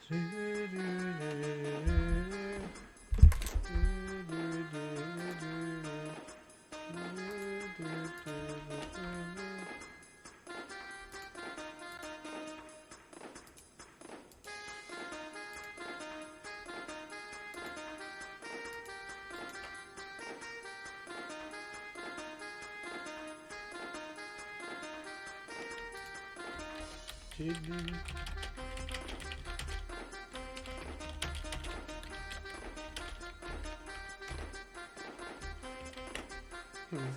Please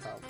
help me.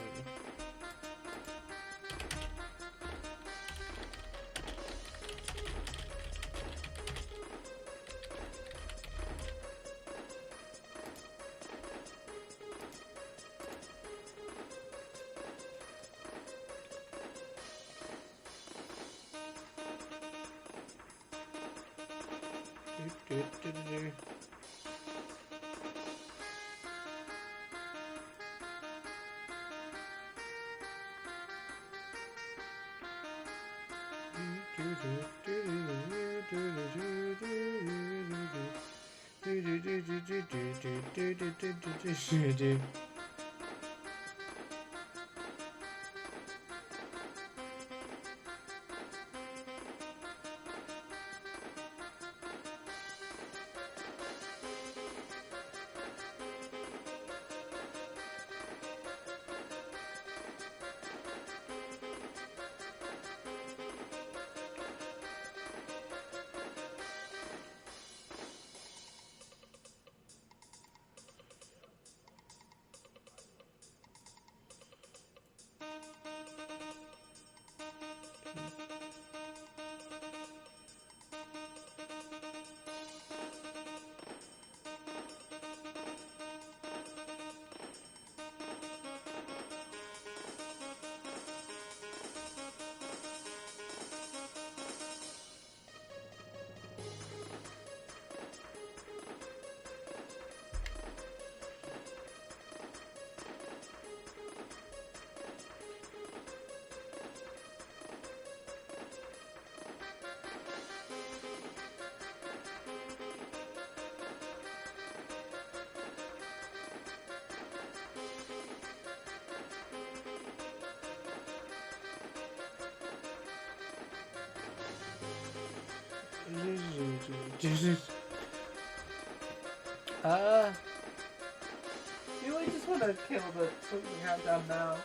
Do I just want to kill the something countdown now,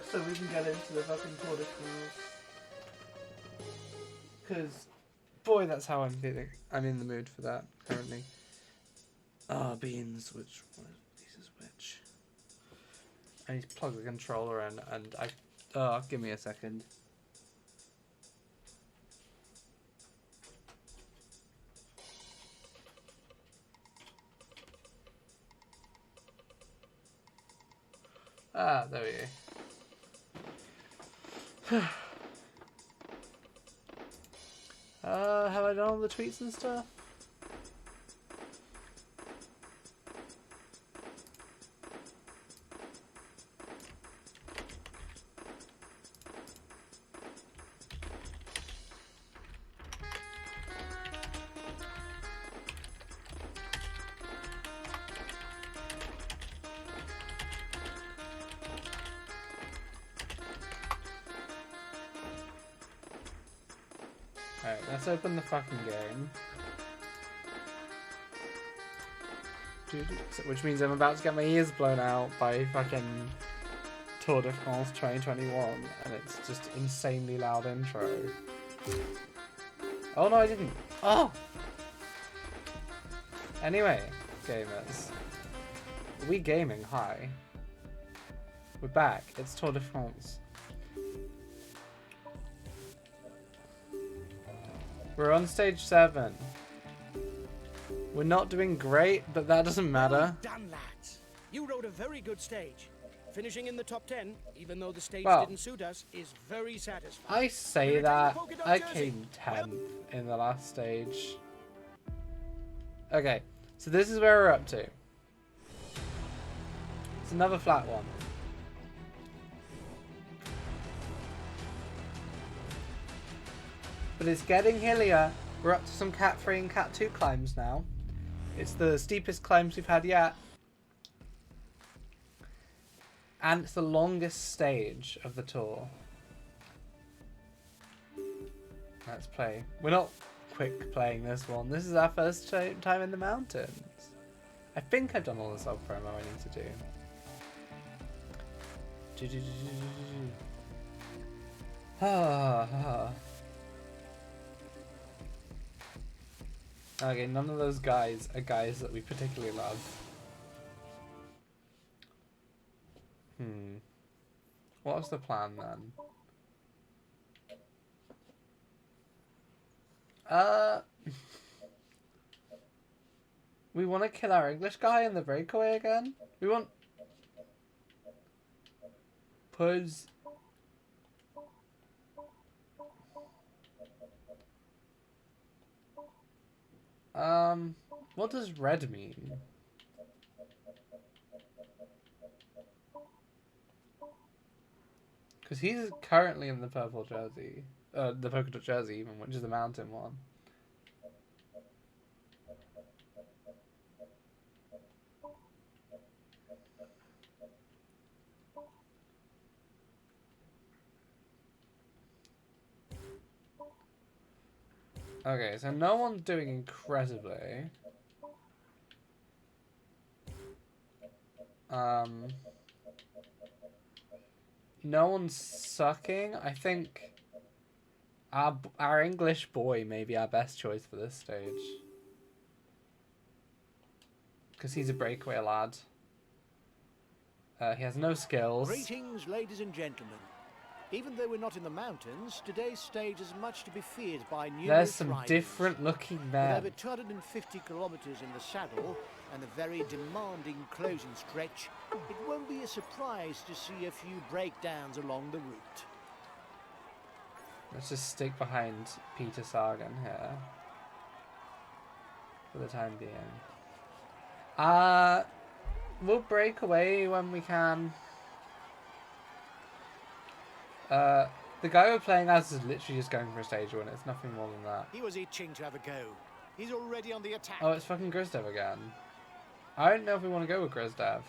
so we can get into the fucking Tour de France? Because, boy, that's how I'm feeling. I'm in the mood for that currently. Ah, beans. Which one? This is which? I need to plug the controller in, and I. Give me a second. Ah, there we go. Have I done all the tweets and stuff? Alright, let's open the fucking game. Which means I'm about to get my ears blown out by fucking Tour de France 2021, and it's just insanely loud intro. Oh no, I didn't. Oh! Anyway, gamers. We gaming, hi. We're back. It's Tour de France. We're on stage 7. We're not doing great, but that doesn't matter. Well done, lads. You rode a very good stage. Finishing in the top 10, even though the stage didn't suit us, is very satisfying. I say that. I came 10th in the last stage. Okay, so this is where we're up to. It's another flat one. But it's getting hillier. We're up to some Cat 3 and Cat 2 climbs now. It's the steepest climbs we've had yet. And it's the longest stage of the tour. Let's play. We're not quick playing this one. This is our first time in the mountains. I think I've done all the self-promo I need to do. Okay, none of those guys are guys that we particularly love. What was the plan then? We want to kill our English guy in the breakaway again? We want... Puz... What does red mean? Because he's currently in the purple jersey. The polka dot jersey even, which is the mountain one. Okay, so no one's doing incredibly. No one's sucking. I think our English boy may be our best choice for this stage. Because he's a breakaway lad. He has no skills. Greetings, ladies and gentlemen. Even though we're not in the mountains, today's stage is much to be feared by numerous There's some riders. different looking men. With over 250 kilometers in the saddle and a very demanding closing stretch, it won't be a surprise to see a few breakdowns along the route. Let's just stick behind Peter Sagan here. For the time being. We'll break away when we can. The guy we're playing as is literally just going for a stage win. It's nothing more than that. He was itching to have a go. He's already on the attack. Oh, it's fucking Grizdev again. I don't know if we want to go with Grizdev.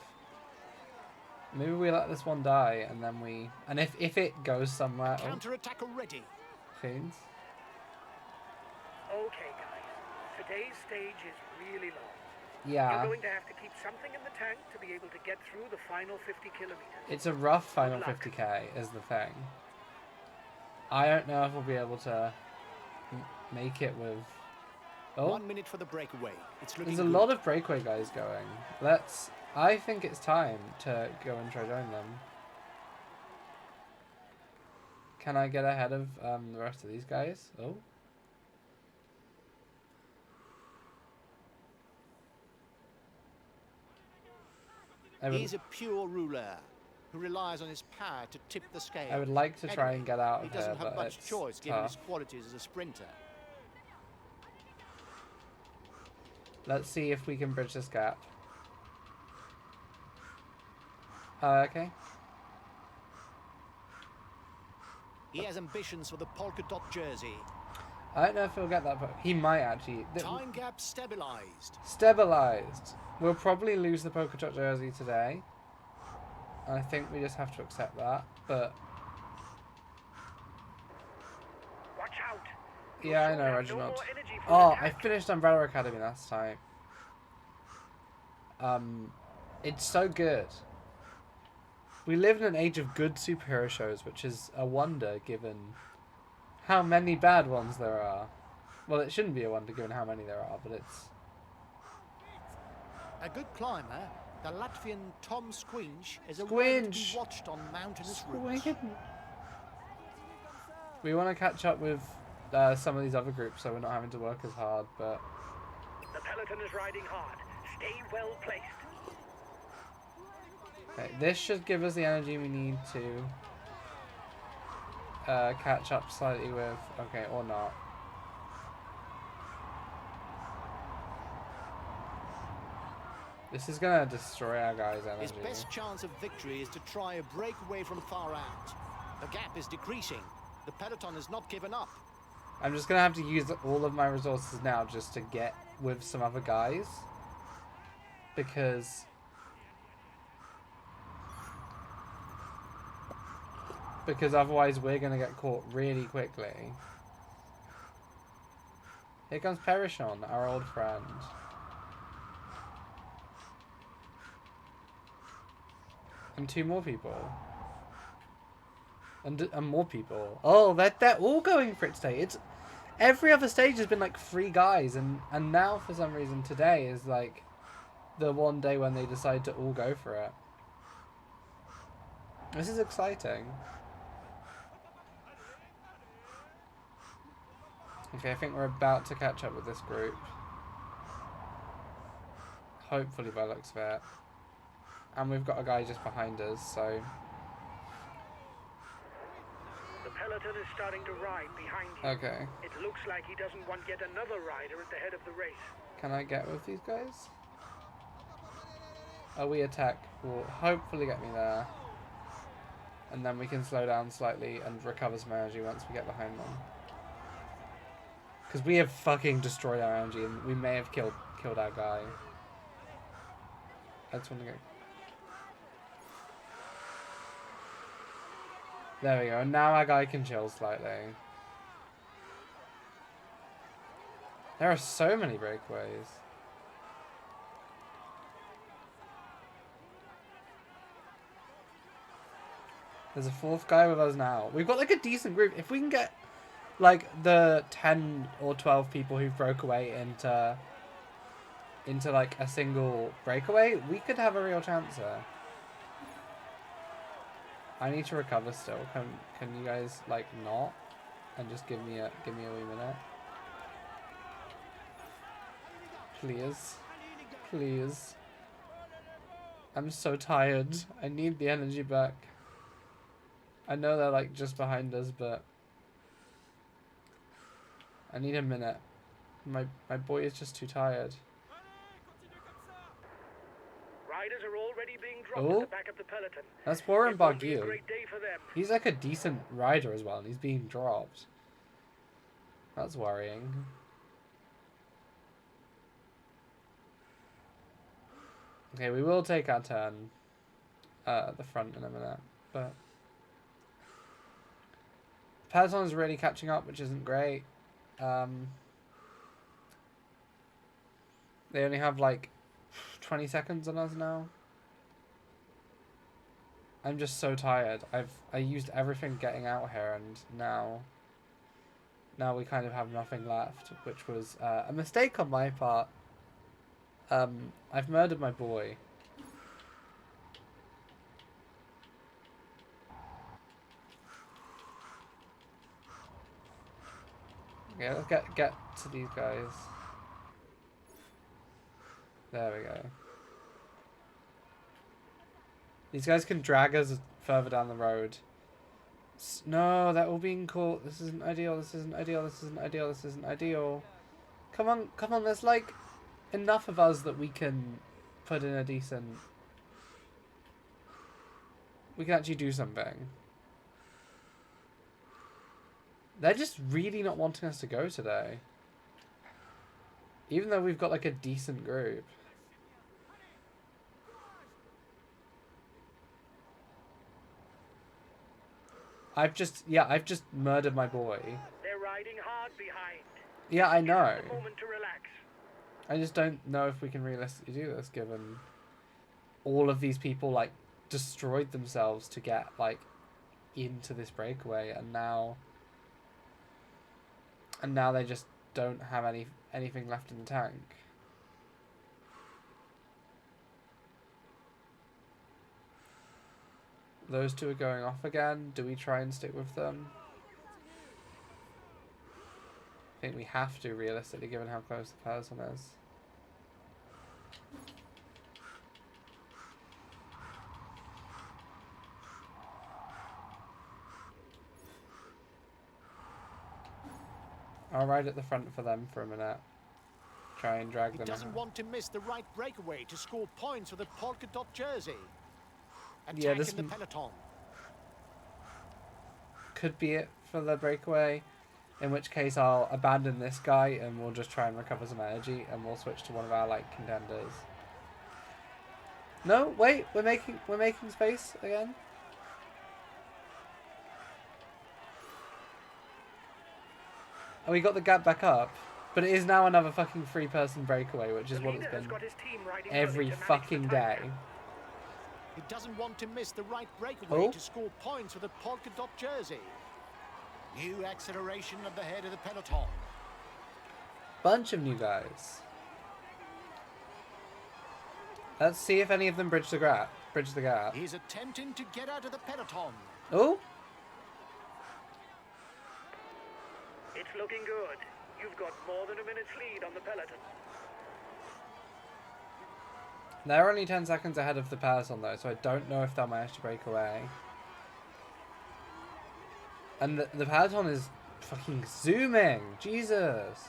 Maybe we let this one die and then we... And if it goes somewhere... Counter-attack already. Fiends. Okay, guys. Today's stage is really long. Yeah. You're going to have to keep something in the tank to be able to get through the final 50 kilometers. It's a rough final 50k is the thing. I don't know if we'll be able to make it with... Oh, 1 minute for the breakaway. It's looking there's a good. lot of breakaway guys going. I think it's time to go and try join them. Can I get ahead of the rest of these guys? Oh. He's a pure ruler who relies on his power to tip the scale. I would like to try Anyway, and get out he of doesn't here, have but much it's choice given tough. his qualities as a sprinter. Let's see if we can bridge this gap. Okay. He has ambitions for the polka dot jersey. I don't know if he'll get that, but he might actually. Time gap stabilized. Stabilized. We'll probably lose the polka dot jersey today. I think we just have to accept that, but... Watch out. Yeah, I know, No Reginald. more energy for Oh, attack. I finished Umbrella Academy last time. It's so good. We live in an age of good superhero shows, which is a wonder given how many bad ones there are. Well, it shouldn't be a wonder given how many there are, but it's... A good climber, the Latvian Tom Squinch is a rider to be Squinch! watched on mountainous routes. We want to catch up with some of these other groups so we're not having to work as hard, but... The peloton is riding hard. Stay well placed. Okay, this should give us the energy we need to catch up slightly with... Okay, or not. This is going to destroy our guys' His energy. best chance of victory is to try a breakaway from far out. The gap is decreasing. The peloton has not given up. I'm just gonna have to use all of my resources now just to get with some other guys. Because otherwise we're gonna get caught really quickly. Here comes Perishon, our old friend. And 2 more people. And more people. Oh, they're all going for it today. It's every other stage has been like 3 guys, and now for some reason today is like the one day when they decide to all go for it. This is exciting. Okay, I think we're about to catch up with this group. Hopefully by looks of it. And we've got a guy just behind us, so... The peloton is starting to ride behind you. Okay. It looks like he doesn't want yet another rider at the head of the race. Can I get with these guys? A wee attack will hopefully get me there. And then we can slow down slightly and recover some energy once we get behind them. Because we have fucking destroyed our energy and we may have killed our guy. I just want to go. There we go. And now our guy can chill slightly. There are so many breakaways. There's a 4th guy with us now. We've got like a decent group. If we can get like the 10 or 12 people who broke away into like a single breakaway, we could have a real chance here. I need to recover still. Can you guys like not and just give me a wee minute? Please. Please. I'm so tired. I need the energy back. I know they're like just behind us, but I need a minute. My boy is just too tired. Riders are already being dropped at the back of the peloton. That's Warren It won't be a Barguil. great day for them. He's like a decent rider as well, and he's being dropped. That's worrying. Okay, we will take our turn at the front in a minute, but Peloton is really catching up, which isn't great. They only have like 20 seconds on us now. I'm just so tired. I used everything getting out here, and now we kind of have nothing left, which was a mistake on my part. I've murdered my boy. Okay, let's get to these guys. There we go. These guys can drag us further down the road. No, they're all being caught. This isn't ideal. This isn't ideal. This isn't ideal. This isn't ideal. Come on, come on. There's like enough of us that we can put in a decent... We can actually do something. They're just really not wanting us to go today. Even though we've got like a decent group. I've just murdered my boy. They're riding hard behind. Yeah, I know. Give them a moment to relax. I just don't know if we can realistically do this, given all of these people like destroyed themselves to get like into this breakaway, and now they just don't have anything left in the tank. Those two are going off again. Do we try and stick with them? I think we have to, realistically, given how close the person is. I'll ride at the front for them for a minute. Try and drag them out. He doesn't want to miss the right breakaway to score points for the polka dot jersey. Attack in the peloton. Could be it for the breakaway. In which case I'll abandon this guy and we'll just try and recover some energy and we'll switch to one of our like contenders. No, wait, we're making space again. And we got the gap back up, but it is now another fucking 3-person breakaway, which is what it's been every fucking day. He doesn't want to miss the right breakaway to score points with a polka dot jersey. New acceleration at the head of the peloton. Bunch of new guys. Let's see if any of them bridge the gap. He's attempting to get out of the peloton. Oh. It's looking good. You've got more than a minute's lead on the peloton. They're only 10 seconds ahead of the peloton though, so I don't know if they'll manage to break away. And the peloton is fucking zooming. Jesus.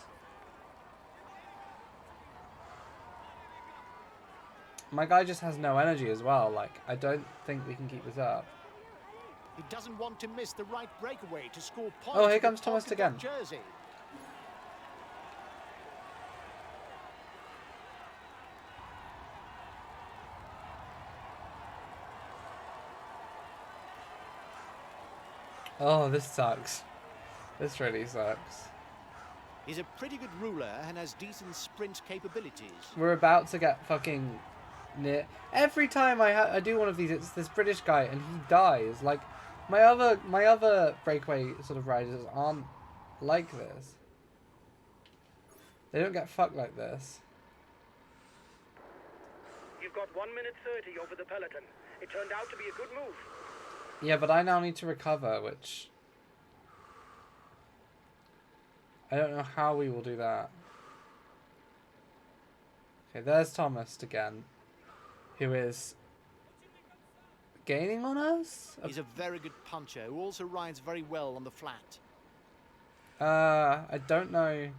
My guy just has no energy as well. Like, I don't think we can keep this up. He doesn't want to miss the right breakaway to score points. Oh, here comes Thomas again. Jersey. Oh, this sucks. This really sucks. He's a pretty good ruler and has decent sprint capabilities. We're about to get fucking near. Every time I do one of these, it's this British guy and he dies. Like, my other breakaway sort of riders aren't like this. They don't get fucked like this. You've got 1 minute 30 over the peloton. It turned out to be a good move. Yeah, but I now need to recover, which I don't know how we will do that. Okay, there's Thomas again, who is gaining on us? He's a very good puncher who also rides very well on the flat. I don't know.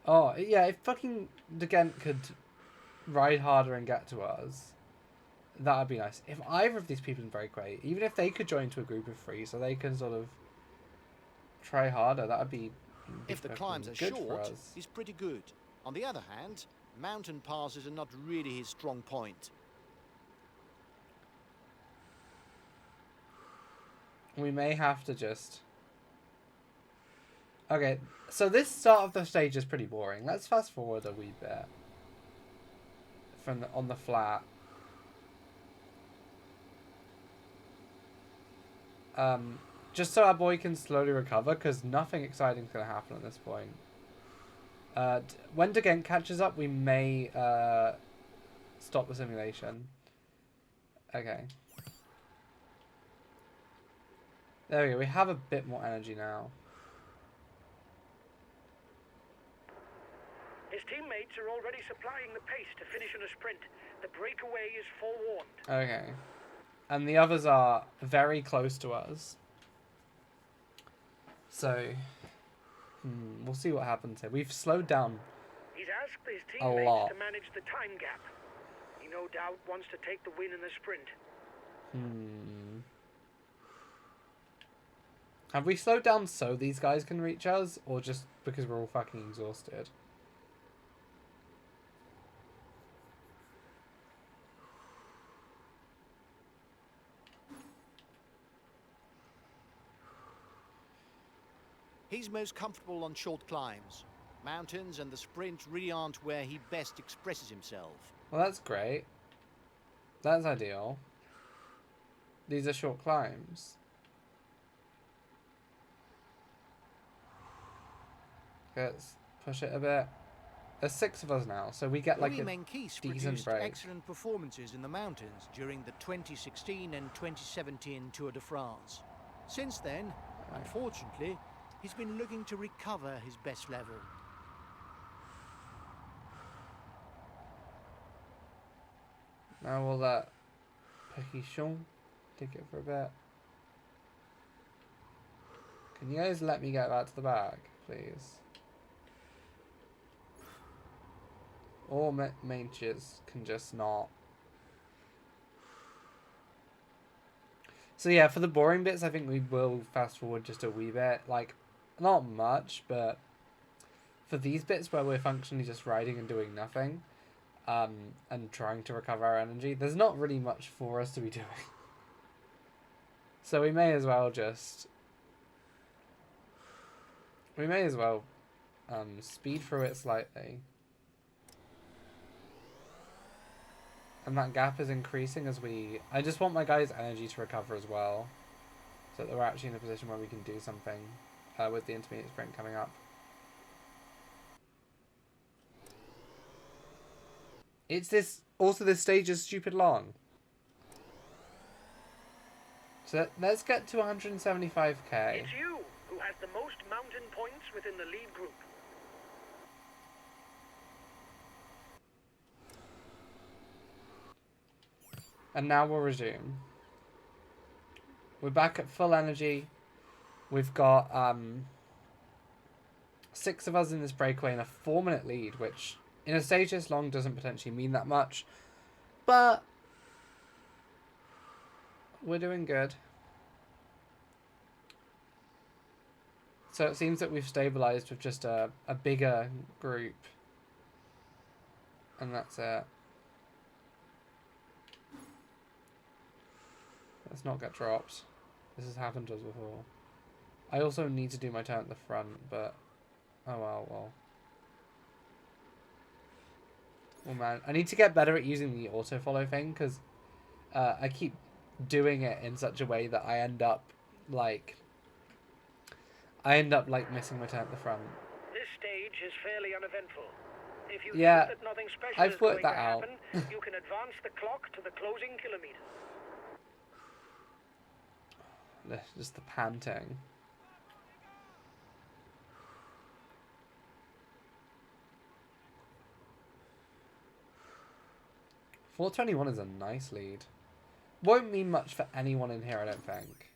Oh, yeah, if fucking De Gent could ride harder and get to us, that would be nice. If either of these people in breakaway, even if they could join to a group of 3 so they can sort of try harder, that would be if the climbs are short, he's pretty good. On the other hand, mountain passes are not really his strong point. We may have to just... Okay, so this start of the stage is pretty boring. Let's fast forward a wee bit from on the flat. Just so our boy can slowly recover, because nothing exciting is going to happen at this point. When De Gent catches up, we may stop the simulation. Okay. There we go, we have a bit more energy now. His teammates are already supplying the pace to finish in a sprint. The breakaway is forewarned. Okay. And the others are very close to us. So, we'll see what happens here. We've slowed down He's asked his a teammates lot. to manage the time gap. He no doubt wants to take the win in the sprint. Have we slowed down so these guys can reach us, or just because we're all fucking exhausted? He's most comfortable on short climbs. Mountains and the sprint really aren't where he best expresses himself. Well, that's great. That's ideal. These are short climbs. Let's push it a bit. There's 6 of us now, so we get like Louis a Meintjes decent produced break. excellent performances in the mountains during the 2016 and 2017 Tour de France. Since then, unfortunately, he's been looking to recover his best level. Now we'll let Péquichon take it for a bit. Can you guys let me get back to the back, please? Or Meintjes can just not. So yeah, for the boring bits, I think we will fast forward just a wee bit. Like, not much, but for these bits where we're functionally just riding and doing nothing, and trying to recover our energy, there's not really much for us to be doing. So we may as well just... We may as well speed through it slightly. And that gap is increasing as we... I just want my guys' energy to recover as well, so that we're actually in a position where we can do something with the intermediate sprint coming up. It's this... Also, this stage is stupid long. So let's get to 175k. It's you who has the most mountain points within the lead group. And now we'll resume. We're back at full energy. We've got 6 of us in this breakaway in a 4-minute lead, which in a stage this long doesn't potentially mean that much. But we're doing good. So it seems that we've stabilized with just a bigger group. And that's it. Let's not get dropped. This has happened to us before. I also need to do my turn at the front, but... Oh well. Oh man, I need to get better at using the auto-follow thing, because I keep doing it in such a way that I end up, like, missing my turn at the front. This stage is fairly uneventful. If you Yeah, think that nothing special I've is going worked to that out. happen, you can advance the clock to the closing kilometers. Just the panting. .421 is a nice lead. Won't mean much for anyone in here, I don't think.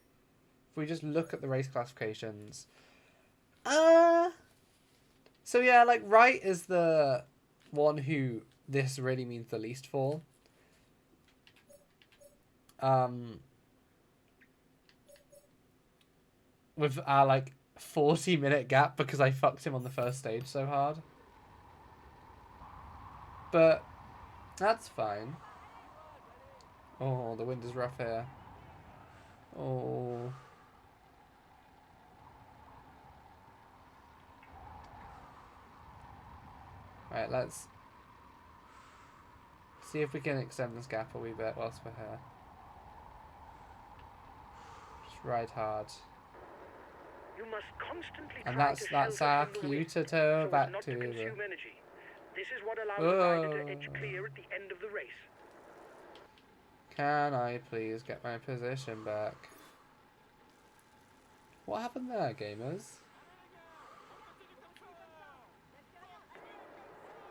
If we just look at the race classifications. So yeah, like, Wright is the one who this really means the least for. With our, like, 40-minute gap because I fucked him on the first stage so hard. But that's fine. Oh, the wind is rough here. Oh. Right, let's see if we can extend this gap a wee bit whilst we're here. Just ride hard. You must constantly And try that's to shelter our from the wind, cue to so as back not to to the... consume energy. This is what allows the rider to edge clear at the end of the race. Can I please get my position back? What happened there, gamers?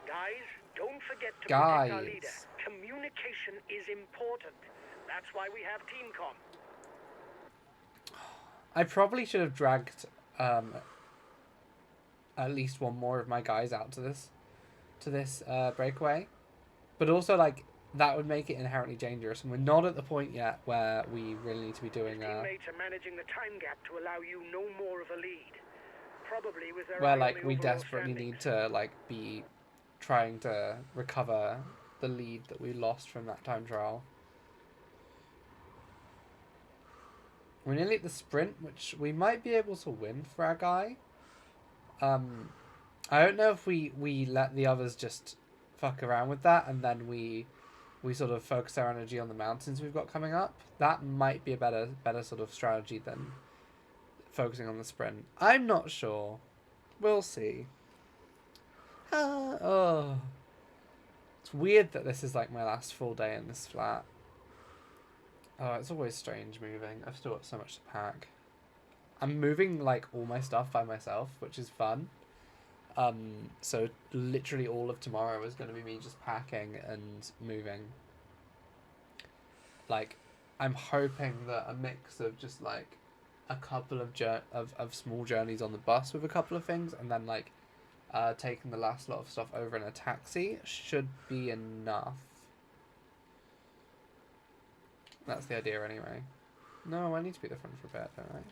Guys, don't forget to protect our leader. Guys. Communication is important. That's why we have TeamCom. I probably should have dragged at least one more of my guys out to this breakaway, but also, like, that would make it inherently dangerous, and we're not at the point yet where we really need to be doing Teammates are managing the time gap to allow you no more of a lead. Probably with their where, eye on like, the we overall desperately standings. need to, like, be trying to recover the lead that we lost from that time trial. We're nearly at the sprint, which we might be able to win for our guy. I don't know if we let the others just fuck around with that, and then we sort of focus our energy on the mountains we've got coming up. That might be a better sort of strategy than focusing on the sprint. I'm not sure. We'll see. Oh. It's weird that this is like my last full day in this flat. Oh, it's always strange moving. I've still got so much to pack. I'm moving, like, all my stuff by myself, which is fun. So literally all of tomorrow is going to be me just packing and moving. Like, I'm hoping that a mix of just, like, a couple of small journeys on the bus with a couple of things, and then, like, taking the last lot of stuff over in a taxi should be enough. That's the idea anyway. No, I need to be at the front for a bit, don't I?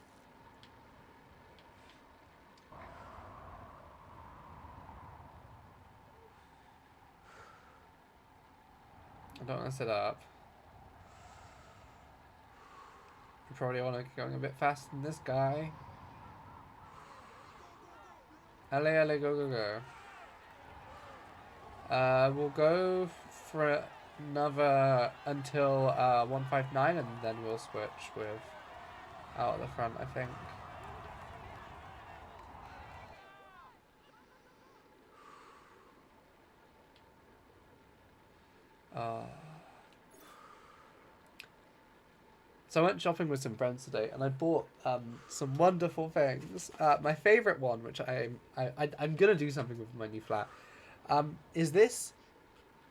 I don't want to sit up. You probably want to get going a bit faster than this guy. Allez, go, go, go. We'll go for another until 159, and then we'll switch with out at the front, I think. So I went shopping with some friends today, and I bought some wonderful things. My favorite one, which I'm gonna do something with my new flat, is this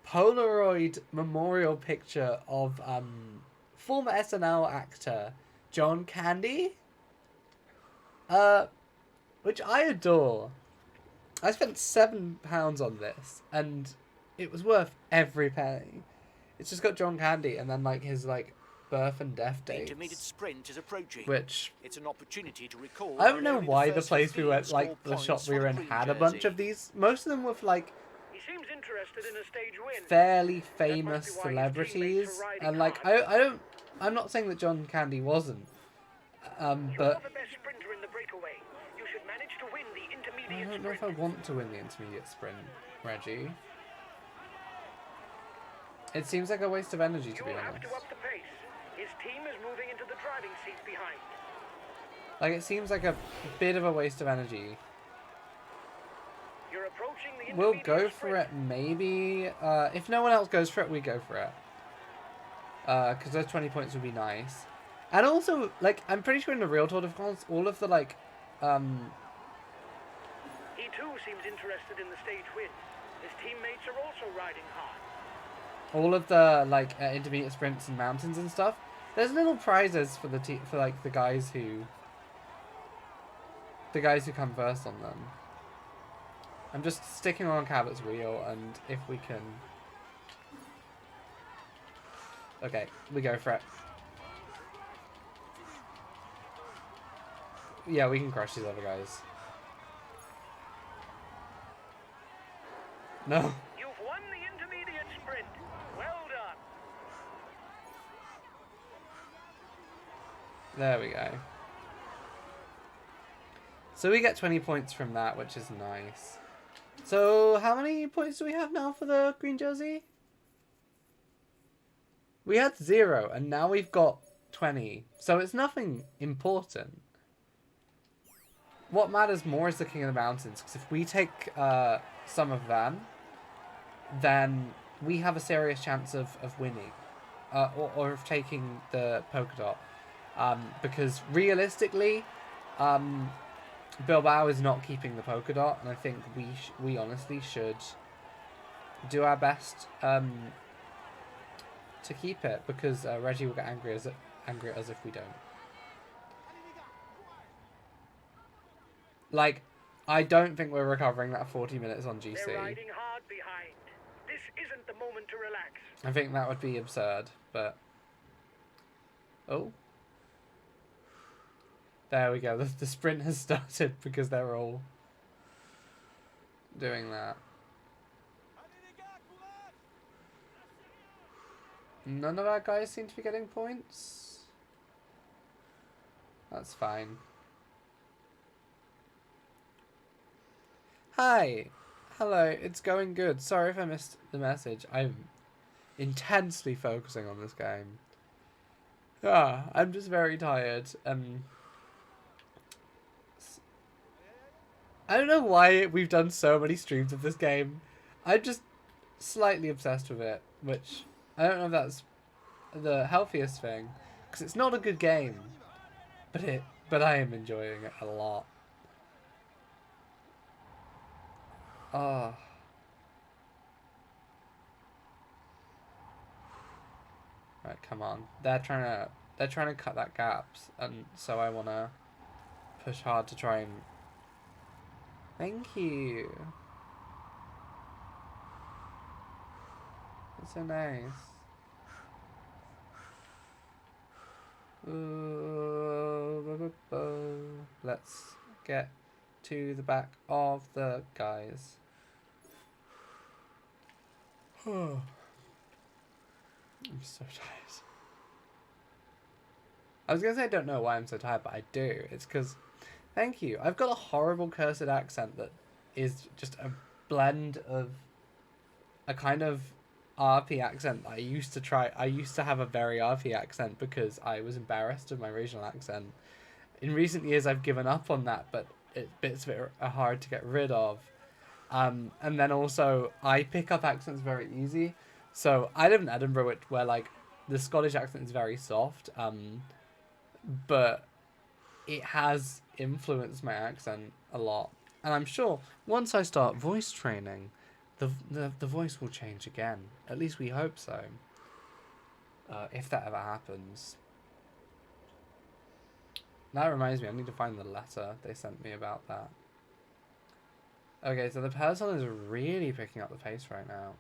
Polaroid memorial picture of former SNL actor John Candy, which I adore. I spent £7 on this, and it was worth every penny. It's just got John Candy, and then like his like birth and death dates. The intermediate sprint is approaching. Which it's an opportunity to recall. I don't know why the place we went, like the shop we were in, had a bunch of these. Most of them with like He seems interested in a stage win. fairly famous celebrities, and like I'm not saying that John Candy wasn't, but You're the best sprinter in the breakaway. You should manage to win the I intermediate don't know if I sprint. want to win the intermediate sprint, Reggie. It seems like a waste of energy, to be You'll have honest. to up the pace. His team is moving into the driving seat behind. Like, it seems like a bit of a waste of energy. You're approaching the We'll intermediate go for sprint. it, maybe. If no one else goes for it, we go for it. Because those 20 points would be nice. And also, like, I'm pretty sure in the real Tour de France, all of the, like, He too seems interested in the stage win. His teammates are also riding hard. all of the, like, intermediate sprints and mountains and stuff, there's little prizes for the like, the guys who come first on them. I'm just sticking on Cabot's wheel, and if we can... Okay, we go for it. Yeah, we can crush these other guys. No. You've won the intermediate sprint. Well done. There we go. So we get 20 points from that, which is nice. So how many points do we have now for the green jersey? We had 0, and now we've got 20. So it's nothing important. What matters more is the King of the Mountains, because if we take some of them, then we have a serious chance of winning. Or of taking the polka dot. Because realistically, Bilbao is not keeping the polka dot, and I think we honestly should do our best to keep it, because Reggie will get angry at us if we don't. Like, I don't think we're recovering that 40 minutes on GC. They're riding hard behind. This isn't the moment to relax. I think that would be absurd, but... Oh. There we go. The sprint has started because they're all doing that. None of our guys seem to be getting points. That's fine. Hi. Hello. It's going good. Sorry if I missed the message. I'm intensely focusing on this game. I'm just very tired. I don't know why we've done so many streams of this game. I'm just slightly obsessed with it, which I don't know if that's the healthiest thing, because it's not a good game, but I am enjoying it a lot. Oh. Right, come on. They're trying to cut that gap, and so I want to push hard to try and... Thank you. That's so nice. Let's get to the back of the guys. I'm so tired. I was going to say I don't know why I'm so tired, but I do. It's because, thank you. I've got a horrible cursed accent that is just a blend of a kind of RP accent. I used to have a very RP accent because I was embarrassed of my regional accent. In recent years, I've given up on that, but bits of it are hard to get rid of. And then also, I pick up accents very easy. So I live in Edinburgh, where like the Scottish accent is very soft. But it has influenced my accent a lot. And I'm sure once I start voice training, the voice will change again. At least we hope so. If that ever happens. That reminds me, I need to find the letter they sent me about that. Okay, so the Peloton is really picking up the pace right now.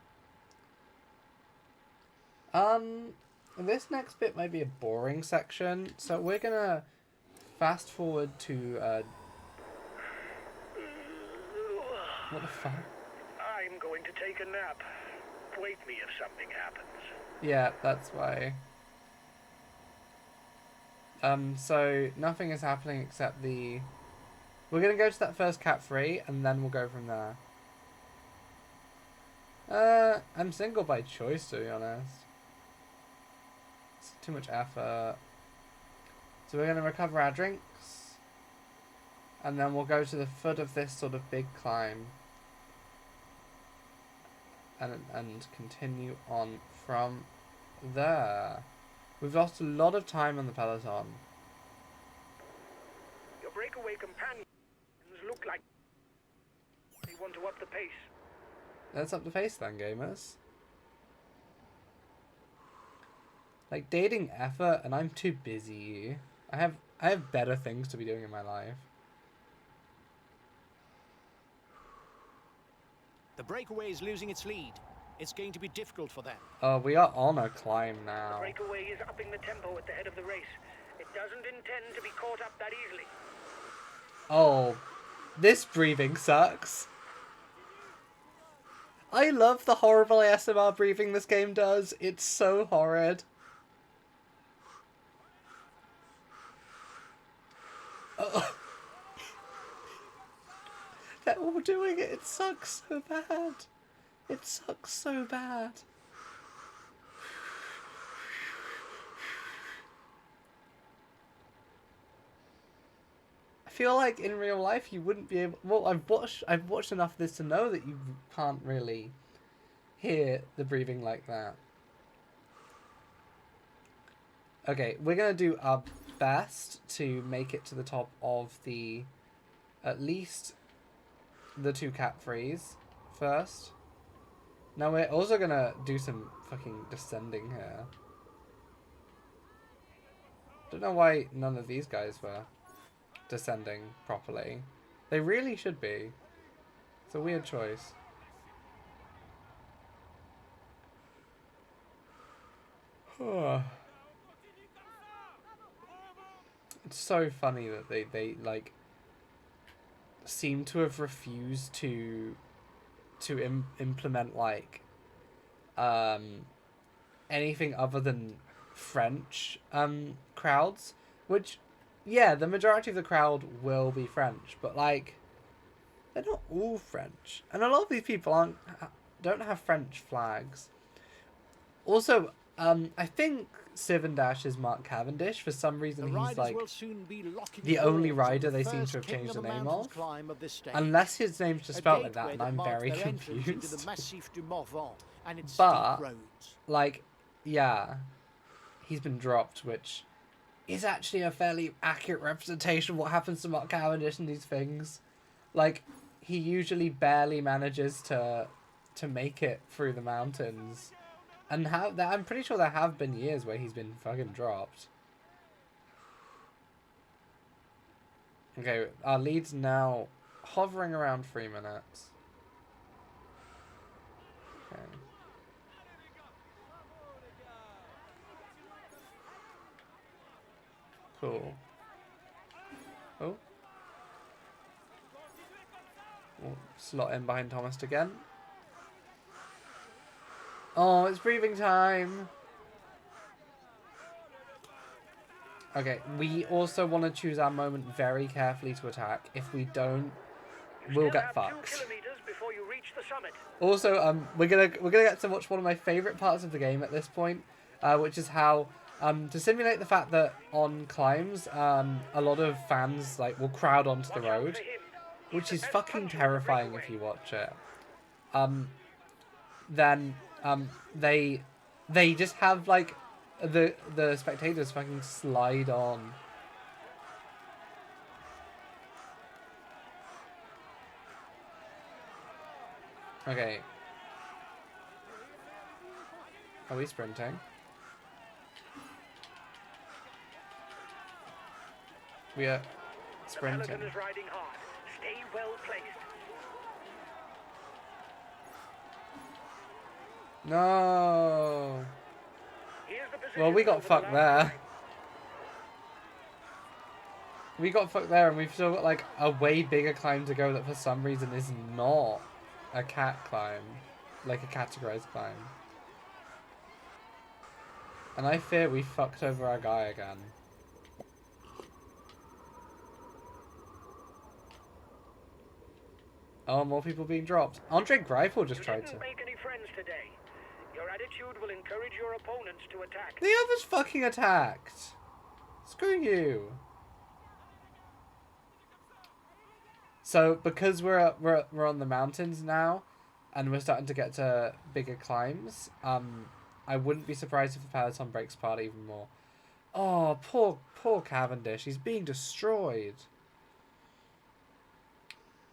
This next bit might be a boring section, so we're gonna fast forward to, what the fuck? I'm going to take a nap. Wake me if something happens. Yeah, that's why. So nothing is happening except we're gonna go to that first cat free, and then we'll go from there. I'm single by choice, to be honest. It's too much effort. So we're gonna recover our drinks, and then we'll go to the foot of this sort of big climb, and continue on from there. We've lost a lot of time on the Peloton. Your breakaway companions look like they want to up the pace. Let's up the pace then, gamers. Like, dating effort, and I'm too busy. I have better things to be doing in my life. The breakaway is losing its lead. It's going to be difficult for them. Oh, we are on a climb The now. breakaway is upping the tempo at the head of the race. It doesn't intend to be caught up that easily. Oh, this breathing sucks. I love the horrible ASMR breathing this game does. It's so horrid. Oh. They're all doing it. It sucks so bad. It sucks so bad. I feel like in real life you wouldn't be able. Well, I've watched enough of this to know that you can't really hear the breathing like that. Okay, we're gonna do our best to make it to the top of at least the 2 cat frees first. Now we're also gonna do some fucking descending here. Don't know why none of these guys were descending properly. They really should be. It's a weird choice. It's so funny that they like seem to have refused to implement like anything other than French crowds, which yeah, the majority of the crowd will be French, but like they're not all French, and a lot of these people don't have French flags. Also, I think Dash is Mark Cavendish. For some reason, he's like the only rider they seem to have changed the name of. Unless his name's just spelled like that, and I'm very confused. But, like, yeah, he's been dropped, which is actually a fairly accurate representation of what happens to Mark Cavendish in these things. Like, he usually barely manages to make it through the mountains. And I'm pretty sure there have been years where he's been fucking dropped. Okay, our lead's now hovering around 3 minutes. Okay. Cool. Oh. We'll slot in behind Thomas again. Oh, it's breathing time. Okay, we also want to choose our moment very carefully to attack. If we don't, we'll get fucked. 2 kilometers before you reach the summit. Also, we're gonna get to watch one of my favorite parts of the game at this point, which is how to simulate the fact that on climbs, a lot of fans like will crowd onto the Watch out road, for him. He's which the is best fucking puncher in the terrifying breakaway. if you watch it. Then they just have like the spectators fucking slide on. Okay. Are we sprinting? We are The sprinting. peloton is riding hard. Stay well placed. No. Here's the position Well, we got over the fucked last there. climb. We got fucked there, and we've still got like a way bigger climb to go that for some reason is not a cat climb, like a categorized climb. And I fear we fucked over our guy again. Oh, more people being dropped. Andre Greipel just You tried didn't to. make any friends today. Your attitude will encourage your opponents to attack. The others fucking attacked. Screw you. So because we're on the mountains now, and we're starting to get to bigger climbs, I wouldn't be surprised if the peloton breaks apart even more. Oh, poor Cavendish. He's being destroyed.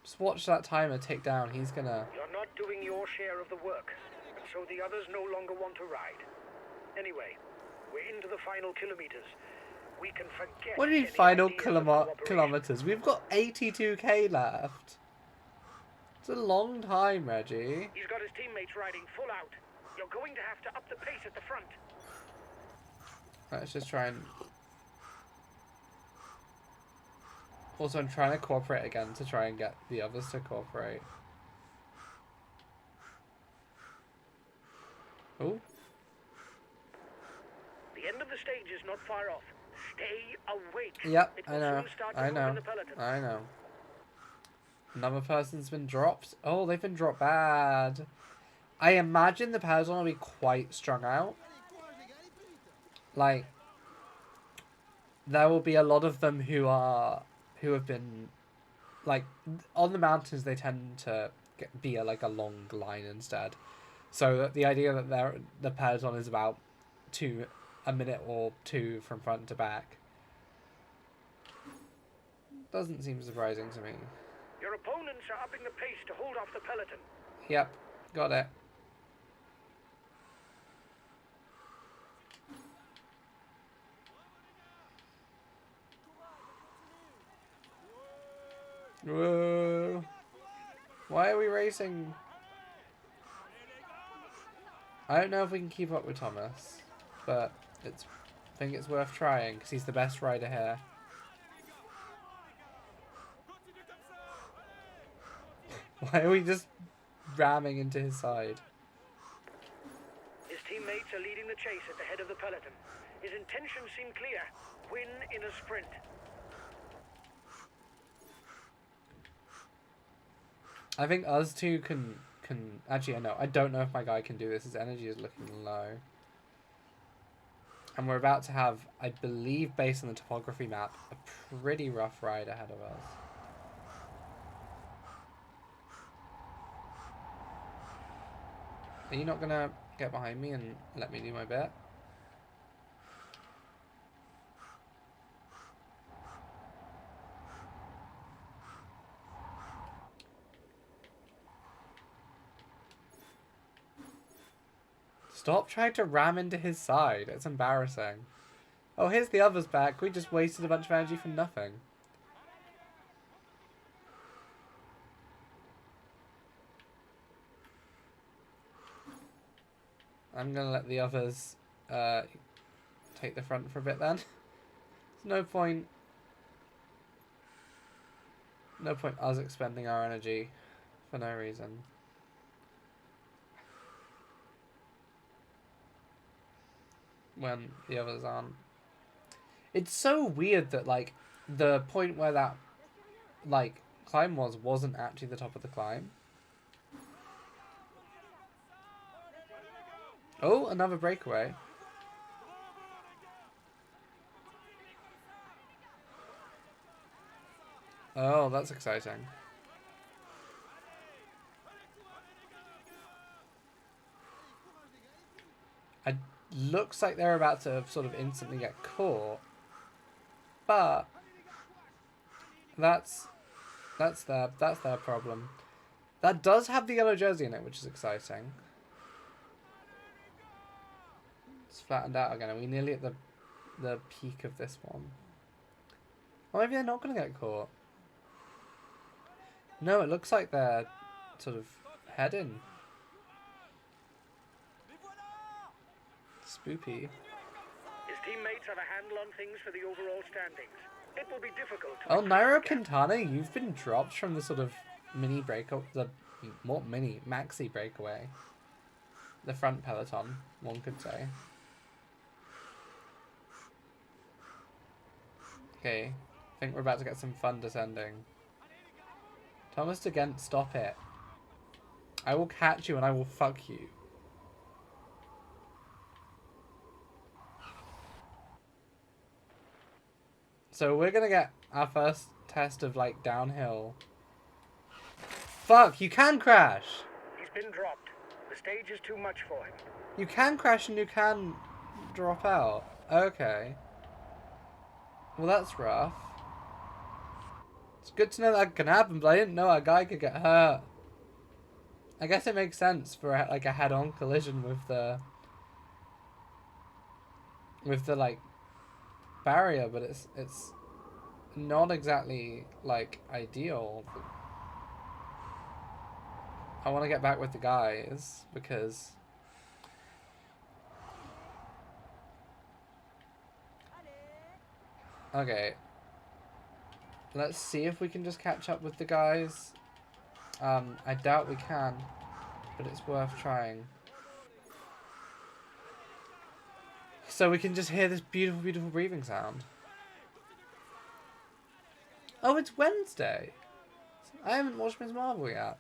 Just watch that timer tick down. He's gonna... You're not doing your share of the work, and so the others no longer want to ride. Anyway, we're into the final kilometers. We can forget. What do you mean any final ideas of cooperation. kilometers? We've got 82k left. It's a long time, Reggie. He's got his teammates riding full out. You're going to have to up the pace at the front. Let's just try and... Also, I'm trying to cooperate again to try and get the others to cooperate. Oh. The end of the stage is not far off. Stay awake. Yep, It I will know. soon start to I move know. in the peloton. I know. Another person's been dropped. Oh, they've been dropped bad. I imagine the peloton will be quite strung out. Like, there will be a lot of them who have been, like, on the mountains. They tend to be like a long line instead. So that the idea that the peloton is about a minute or two from front to back doesn't seem surprising to me. Your opponents are upping the pace to hold off the peloton. Yep, got it. Whoa. Why are we racing? I don't know if we can keep up with Thomas, but I think it's worth trying because he's the best rider here. Why are we just ramming into his side? His teammates are leading the chase at the head of the peloton. His intentions seem clear. Win in a sprint. I think us two can actually, I don't know if my guy can do this. His energy is looking low. And we're about to have, I believe, based on the topography map, a pretty rough ride ahead of us. Are you not gonna get behind me and let me do my bit? Stop trying to ram into his side. It's embarrassing. Oh, here's the others back. We just wasted a bunch of energy for nothing. I'm gonna let the others take the front for a bit then. There's no point us expending our energy for no reason. When the others aren't. It's so weird that, like, the point where that, like, climb wasn't actually the top of the climb. Oh, another breakaway. Oh, that's exciting. It looks like they're about to sort of instantly get caught. But that's their problem. That does have the yellow jersey in it, which is exciting. It's flattened out again. Are we nearly at the peak of this one? Or maybe they're not going to get caught. No, it looks like they're sort of heading. Spoopy. His teammates have a handle on things for the overall standings. It will be difficult. Oh, Nairo Quintana, you've been dropped from the sort of mini breakaway, maxi breakaway. The front peloton, one could say. Okay, I think we're about to get some fun descending. Thomas de Gent, stop it. I will catch you and I will fuck you. So we're gonna get our first test of, like, downhill. Fuck, you can crash! He's been dropped. The stage is too much for him. You can crash and you can drop out. Okay. Well, that's rough. It's good to know that can happen, but I didn't know a guy could get hurt. I guess it makes sense for like a head-on collision with the like barrier, but it's not exactly like ideal. I want to get back with the guys because okay. Let's see if we can just catch up with the guys. I doubt we can, but it's worth trying. So we can just hear this beautiful, beautiful breathing sound. Oh, it's Wednesday. I haven't watched Ms. Marvel yet.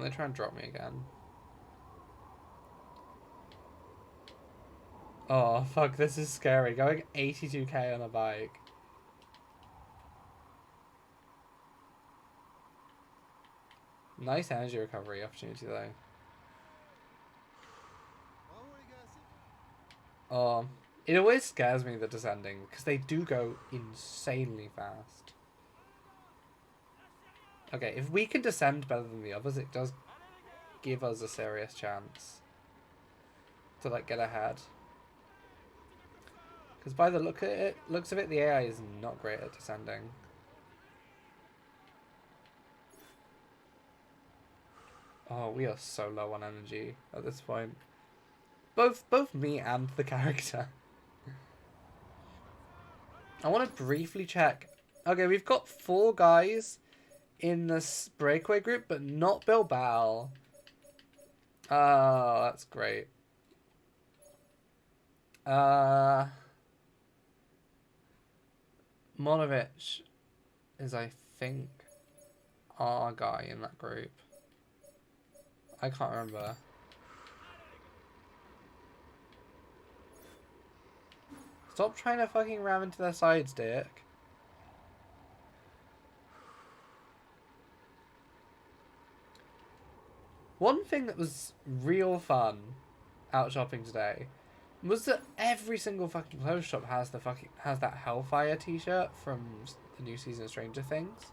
They try and drop me again. Oh, fuck, this is scary. Going 82k on a bike. Nice energy recovery opportunity, though. Oh, it always scares me, the descending, because they do go insanely fast. Okay, if we can descend better than the others, it does give us a serious chance to, like, get ahead. Because by the looks of it, the AI is not great at descending. Oh, we are so low on energy at this point. Both me and the character. I want to briefly check. Okay, we've got 4 guys in this breakaway group, but not Bilbao. Oh, that's great. Monovic is, I think, our guy in that group. I can't remember. Stop trying to fucking ram into their sides, Dick. One thing that was real fun out shopping today was that every single fucking clothes shop has that Hellfire t-shirt from the new season of Stranger Things.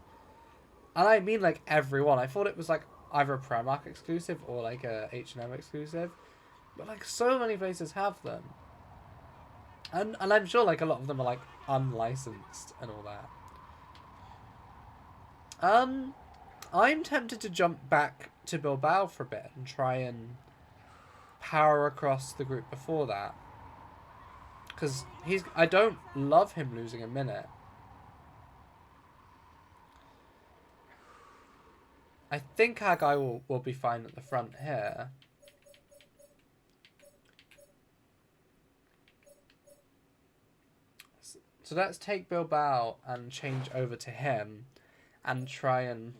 And I mean, like, everyone. I thought it was like either a Primark exclusive or like a H&M exclusive, but like so many places have them. And I'm sure like a lot of them are like unlicensed and all that. I'm tempted to jump back to Bilbao for a bit and try and power across the group before that. Because I don't love him losing a minute. I think our guy will be fine at the front here. So let's take Bilbao and change over to him and try and...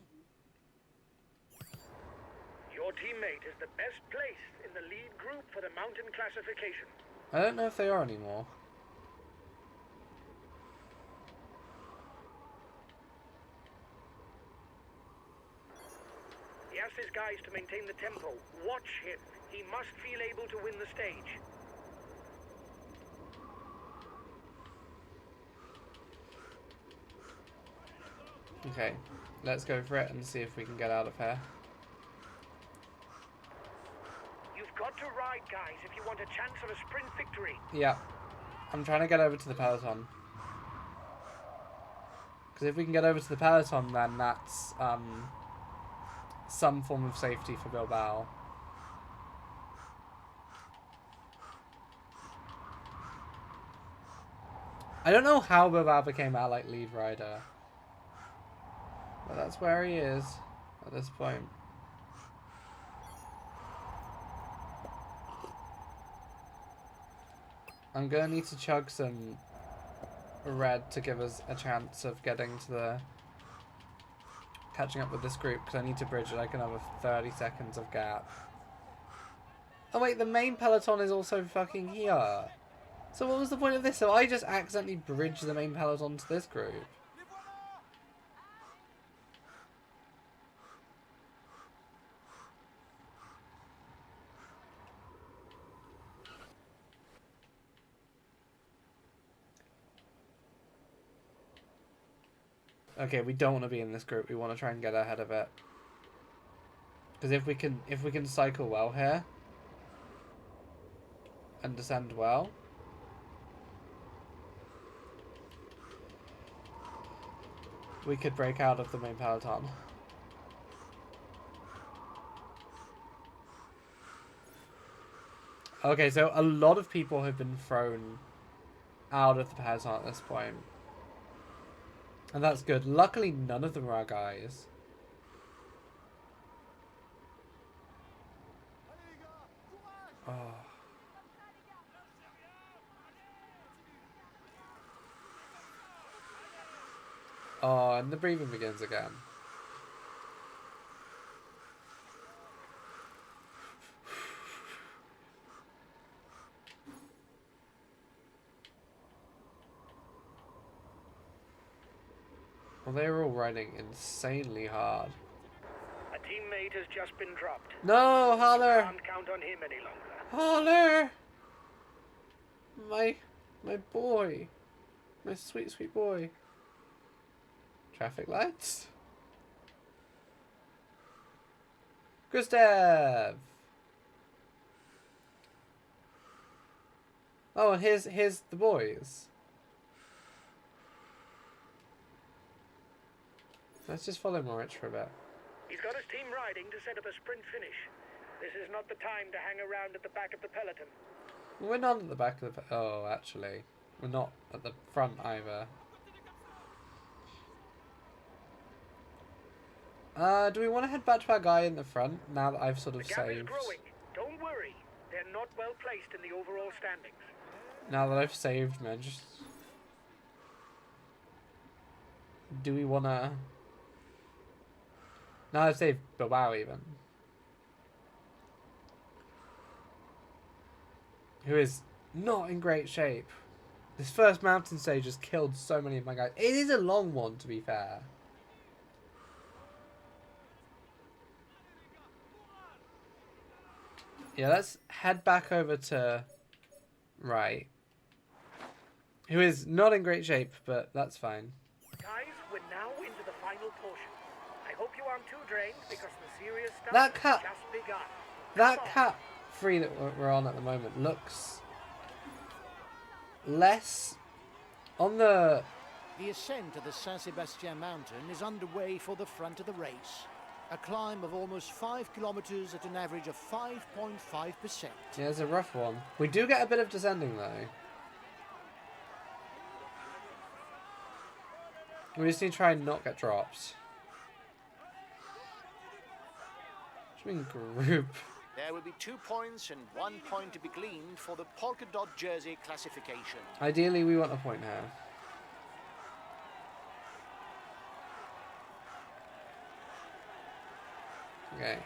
Your teammate is the best placed in the lead group for the mountain classification. I don't know if they are anymore. He asks his guys to maintain the tempo. Watch him. He must feel able to win the stage. Okay, let's go for it and see if we can get out of here. You've got to ride, guys, if you want a chance of a sprint victory. Yeah, I'm trying to get over to the peloton. Because if we can get over to the peloton, then that's some form of safety for Bilbao. I don't know how Bilbao became our lead rider. But that's where he is at this point. I'm gonna need to chug some red to give us a chance of getting to the... catching up with this group, because I need to bridge like another 30 seconds of gap. Oh wait, the main peloton is also fucking here. So what was the point of this? So I just accidentally bridged the main peloton to this group. Okay, we don't want to be in this group. We want to try and get ahead of it. Because if we can cycle well here and descend well, we could break out of the main peloton. Okay, so a lot of people have been thrown out of the peloton at this point. And that's good. Luckily, none of them are our guys. Oh. Oh, and the breathing begins again. Well, they were all riding insanely hard. A teammate has just been dropped. No, Haller! Can't count on him any longer. Haller! My boy. My sweet, sweet boy. Traffic lights. Gustav! Oh, and here's the boys. Let's just follow Moritz for a bit. He's got his team riding to set up a sprint finish. This is not the time to hang around at the back of the peloton. We're not at the back of the... Oh, actually. We're not at the front either. Do we want to head back to our guy in the front now that I've sort of The gap is saved... growing. Don't worry. They're not well placed in the overall standings. Now that I've saved Midge. Do we want to... Now I've saved Bilbao even. Who is not in great shape. This first mountain stage has killed so many of my guys. It is a long one, to be fair. Yeah, let's head back over to Right. Who is not in great shape, but that's fine. Guys, we're now into the final portion. I hope you aren't too drained because the serious stuff That has cut- just begun. That Cat 3 that we're on at the moment looks less on the... The ascent of the Saint-Sebastien mountain is underway for the front of the race. A climb of almost 5 kilometers at an average of 5.5%. Yeah, it's a rough one. We do get a bit of descending though. We just need to try and not get dropped. mean group? There will be 2 points and 1 point to be gleaned for the polka dot jersey classification. Ideally, we want a point here. Okay.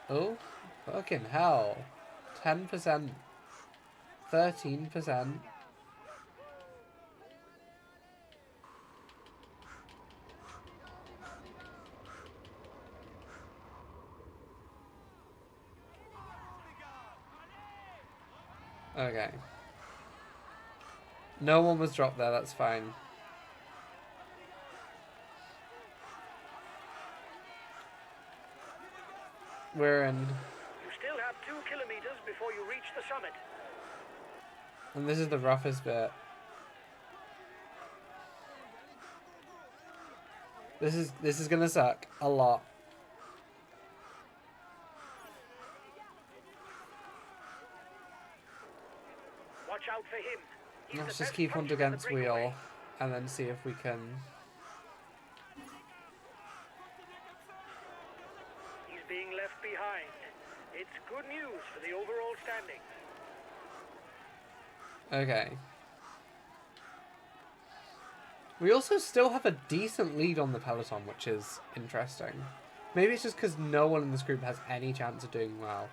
Oh, fucking hell. 10%. 13%. Okay. No one was dropped there, that's fine. We're in. You still have 2 kilometers before you reach the summit. And this is the roughest bit. This is gonna suck a lot. Watch out for him. He's Let's the just best keep on puncher in the against breakaway. wheel and then see if we can. He's being left behind. It's good news for the overall standings. Okay. We also still have a decent lead on the peloton, which is interesting. Maybe it's just because no one in this group has any chance of doing well.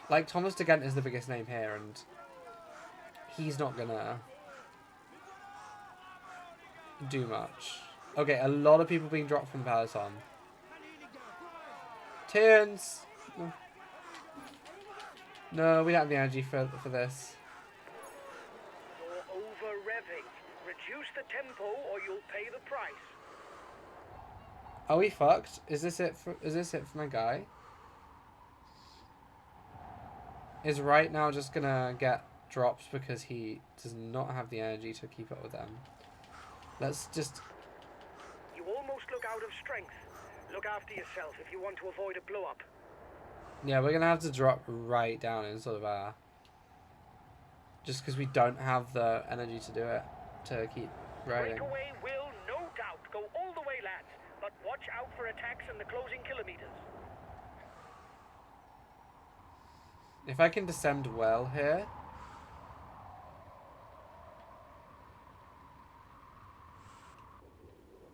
Like, Thomas de Gent is the biggest name here, and he's not gonna do much. Okay, a lot of people being dropped from the peloton. Turns! No, we don't have the energy for this. You're over-revving. Reduce the tempo or you'll pay the price. Are we fucked? Is this it for my guy? Is right now just gonna get dropped because he does not have the energy to keep up with them? Let's just... You almost look out of strength. Look after yourself if you want to avoid a blow-up. Yeah, we're gonna have to drop right down in sort of just because we don't have the energy to do it, to keep riding. Breakaway will no doubt go all the way, lads. But watch out for attacks in the closing kilometers. If I can descend well here...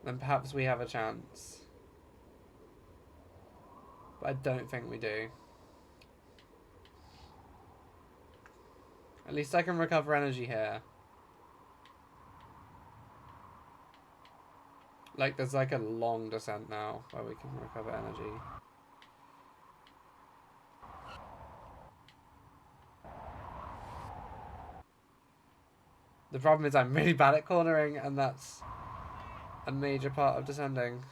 then perhaps we have a chance. But I don't think we do. At least I can recover energy here. Like, there's like a long descent now where we can recover energy. The problem is I'm really bad at cornering, and that's a major part of descending.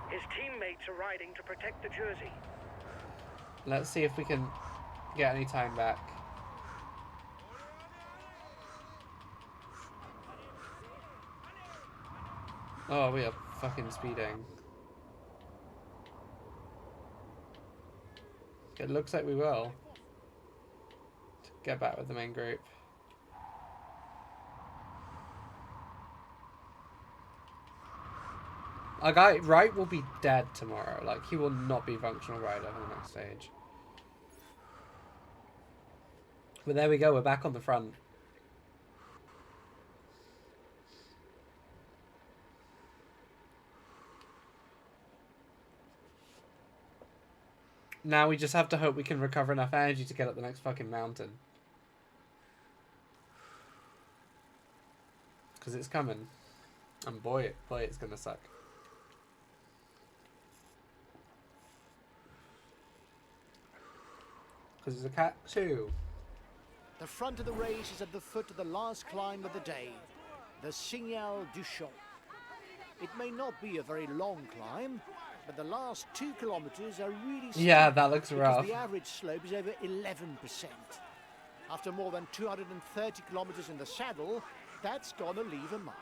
His teammates are riding to protect the jersey. Let's see if we can get any time back. Oh, we are fucking speeding. It looks like we will. Get back with the main group. Our guy, Wright, will be dead tomorrow. Like, he will not be functional rider for the next stage. But there we go, we're back on the front. Now we just have to hope we can recover enough energy to get up the next fucking mountain. Because it's coming. And boy, it's gonna suck. Because it's a cat too. The front of the race is at the foot of the last climb of the day, the Signal du Champ. It may not be a very long climb, but the last 2 kilometers are really steep. Yeah, that looks because rough. the average slope is over 11%. After more than 230 kilometers in the saddle, that's gonna leave a mark.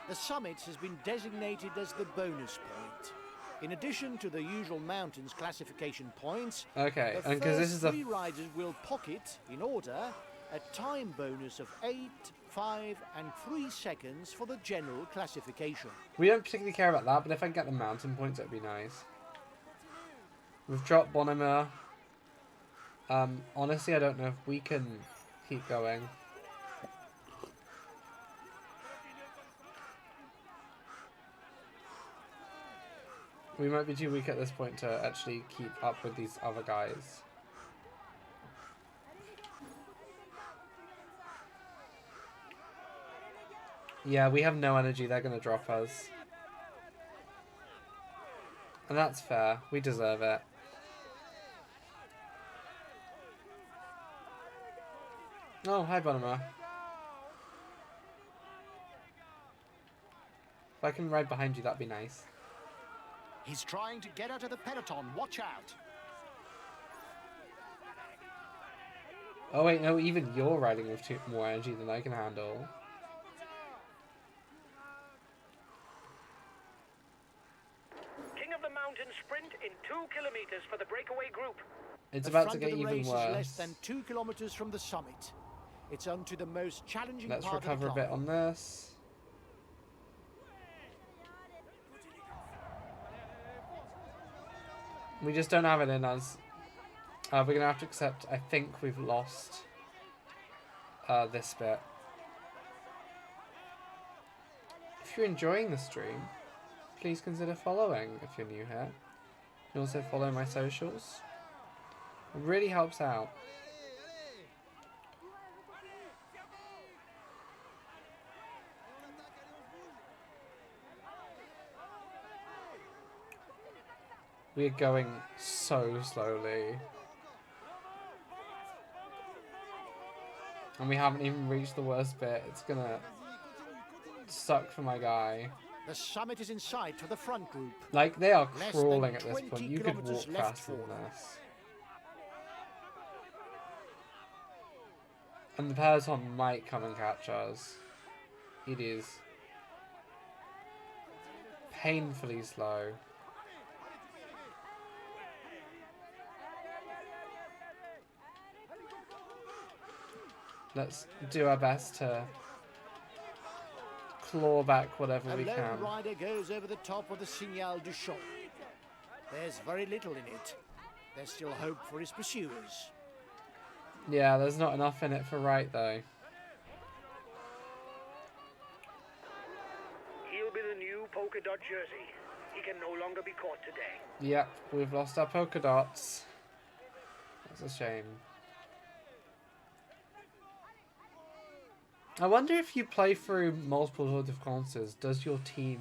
The summit has been designated as the bonus point. In addition to the usual mountains classification points, Okay, the and because this first is a 3 riders will pocket, in order, a time bonus of 8, 5 and 3 seconds for the general classification. We don't particularly care about that, but if I get the mountain points, that'd be nice. We've dropped Bonhomie. Honestly, I don't know if we can keep going. We might be too weak at this point to actually keep up with these other guys. Yeah, we have no energy. They're going to drop us. And that's fair. We deserve it. Oh, hi, Bonhomie. If I can ride behind you, that'd be nice. He's trying to get out of the peloton. Watch out. Oh, wait, no, even you're riding with more energy than I can handle. King of the Mountain sprint in 2 kilometers for the breakaway group. It's The about to front get of the even race is worse. less than 2 kilometers from the summit. It's on to the most challenging Let's part recover a of the bit climb. on this. We just don't have it in us. We're going to have to accept, I think we've lost this bit. If you're enjoying the stream, please consider following if you're new here. You can also follow my socials. It really helps out. We are going so slowly. And we haven't even reached the worst bit. It's gonna suck for my guy. The summit is in sight for the front group. Like, they are Less than crawling at this 20 point. You could kilometers walk left faster for than them. this. And the peloton might come and catch us. It is painfully slow. Let's do our best to claw back whatever A we lone can. rider goes over the top of the Signal du Champ. There's very little in it. There's still hope for his pursuers. Yeah, there's not enough in it for right though. He'll be the new polka dot jersey. He can no longer be caught today. Yep, we've lost our polka dots. That's a shame. I wonder if you play through multiple Tour de France's, does your team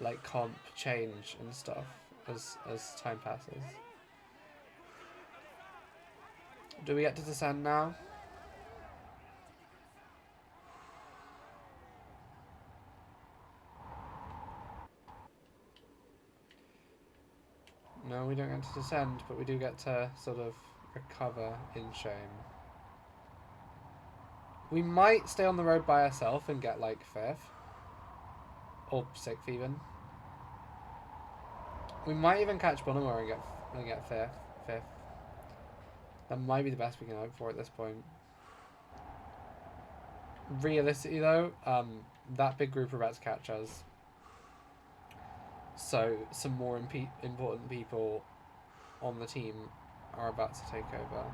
like comp change and stuff as time passes? Do we get to descend now? No, we don't get to descend, but we do get to sort of recover in shame. We might stay on the road by ourselves and get like 5th. Or 6th even. We might even catch Bonhomie and get 5th. That might be the best we can hope for at this point. Realistically though, that big group are about to catch us. So some more important people on the team are about to take over.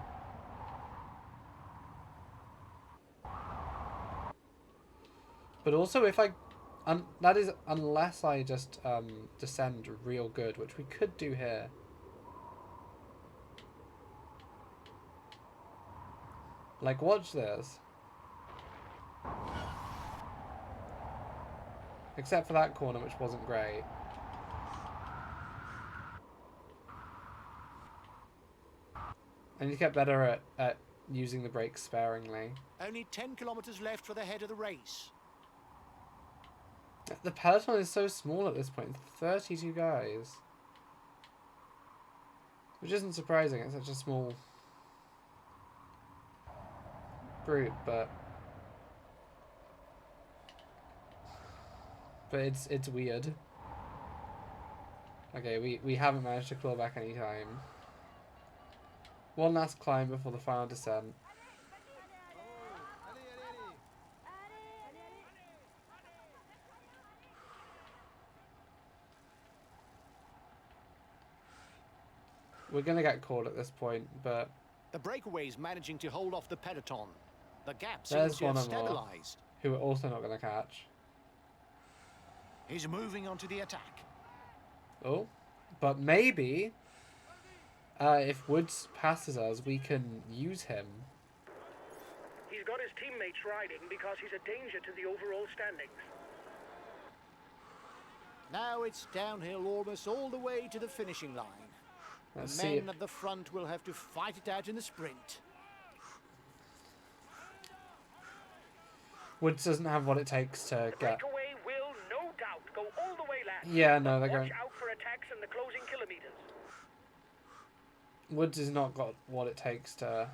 But also if I... that is unless I just descend real good, which we could do here. Like, watch this. Except for that corner, which wasn't great. I need to get better at using the brakes sparingly. Only 10 kilometers left for the head of the race. The peloton is so small at this point. 32 guys. Which isn't surprising, it's such a small group, but it's weird. Okay, we haven't managed to claw back any time. One last climb before the final descent. We're going to get caught at this point, but... The breakaway's managing to hold off the peloton. The gap There's seems to have one or more. stabilized. Who we're also not going to catch. He's moving on to the attack. Oh. But maybe... if Woods passes us, we can use him. He's got his teammates riding because he's a danger to the overall standings. Now it's downhill almost all the way to the finishing line. Let's The see. men at the front will have to fight it out in the sprint. Woods doesn't have what it takes to The get... breakaway will, no doubt, go all the way, lads. Yeah, no, they're Watch going... out for attacks in the closing kilometers. Woods has not got what it takes to...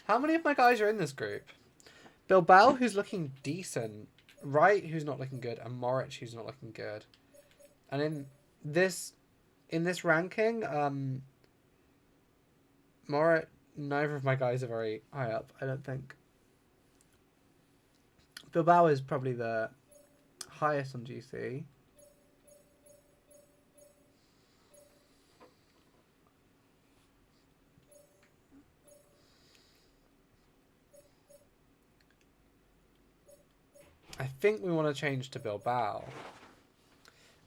How many of my guys are in this group? Bilbao, who's looking decent. Wright, who's not looking good. And Moritz, who's not looking good. And in this ranking, Moritz, neither of my guys are very high up, I don't think. Bilbao is probably the highest on GC. I think we want to change to Bilbao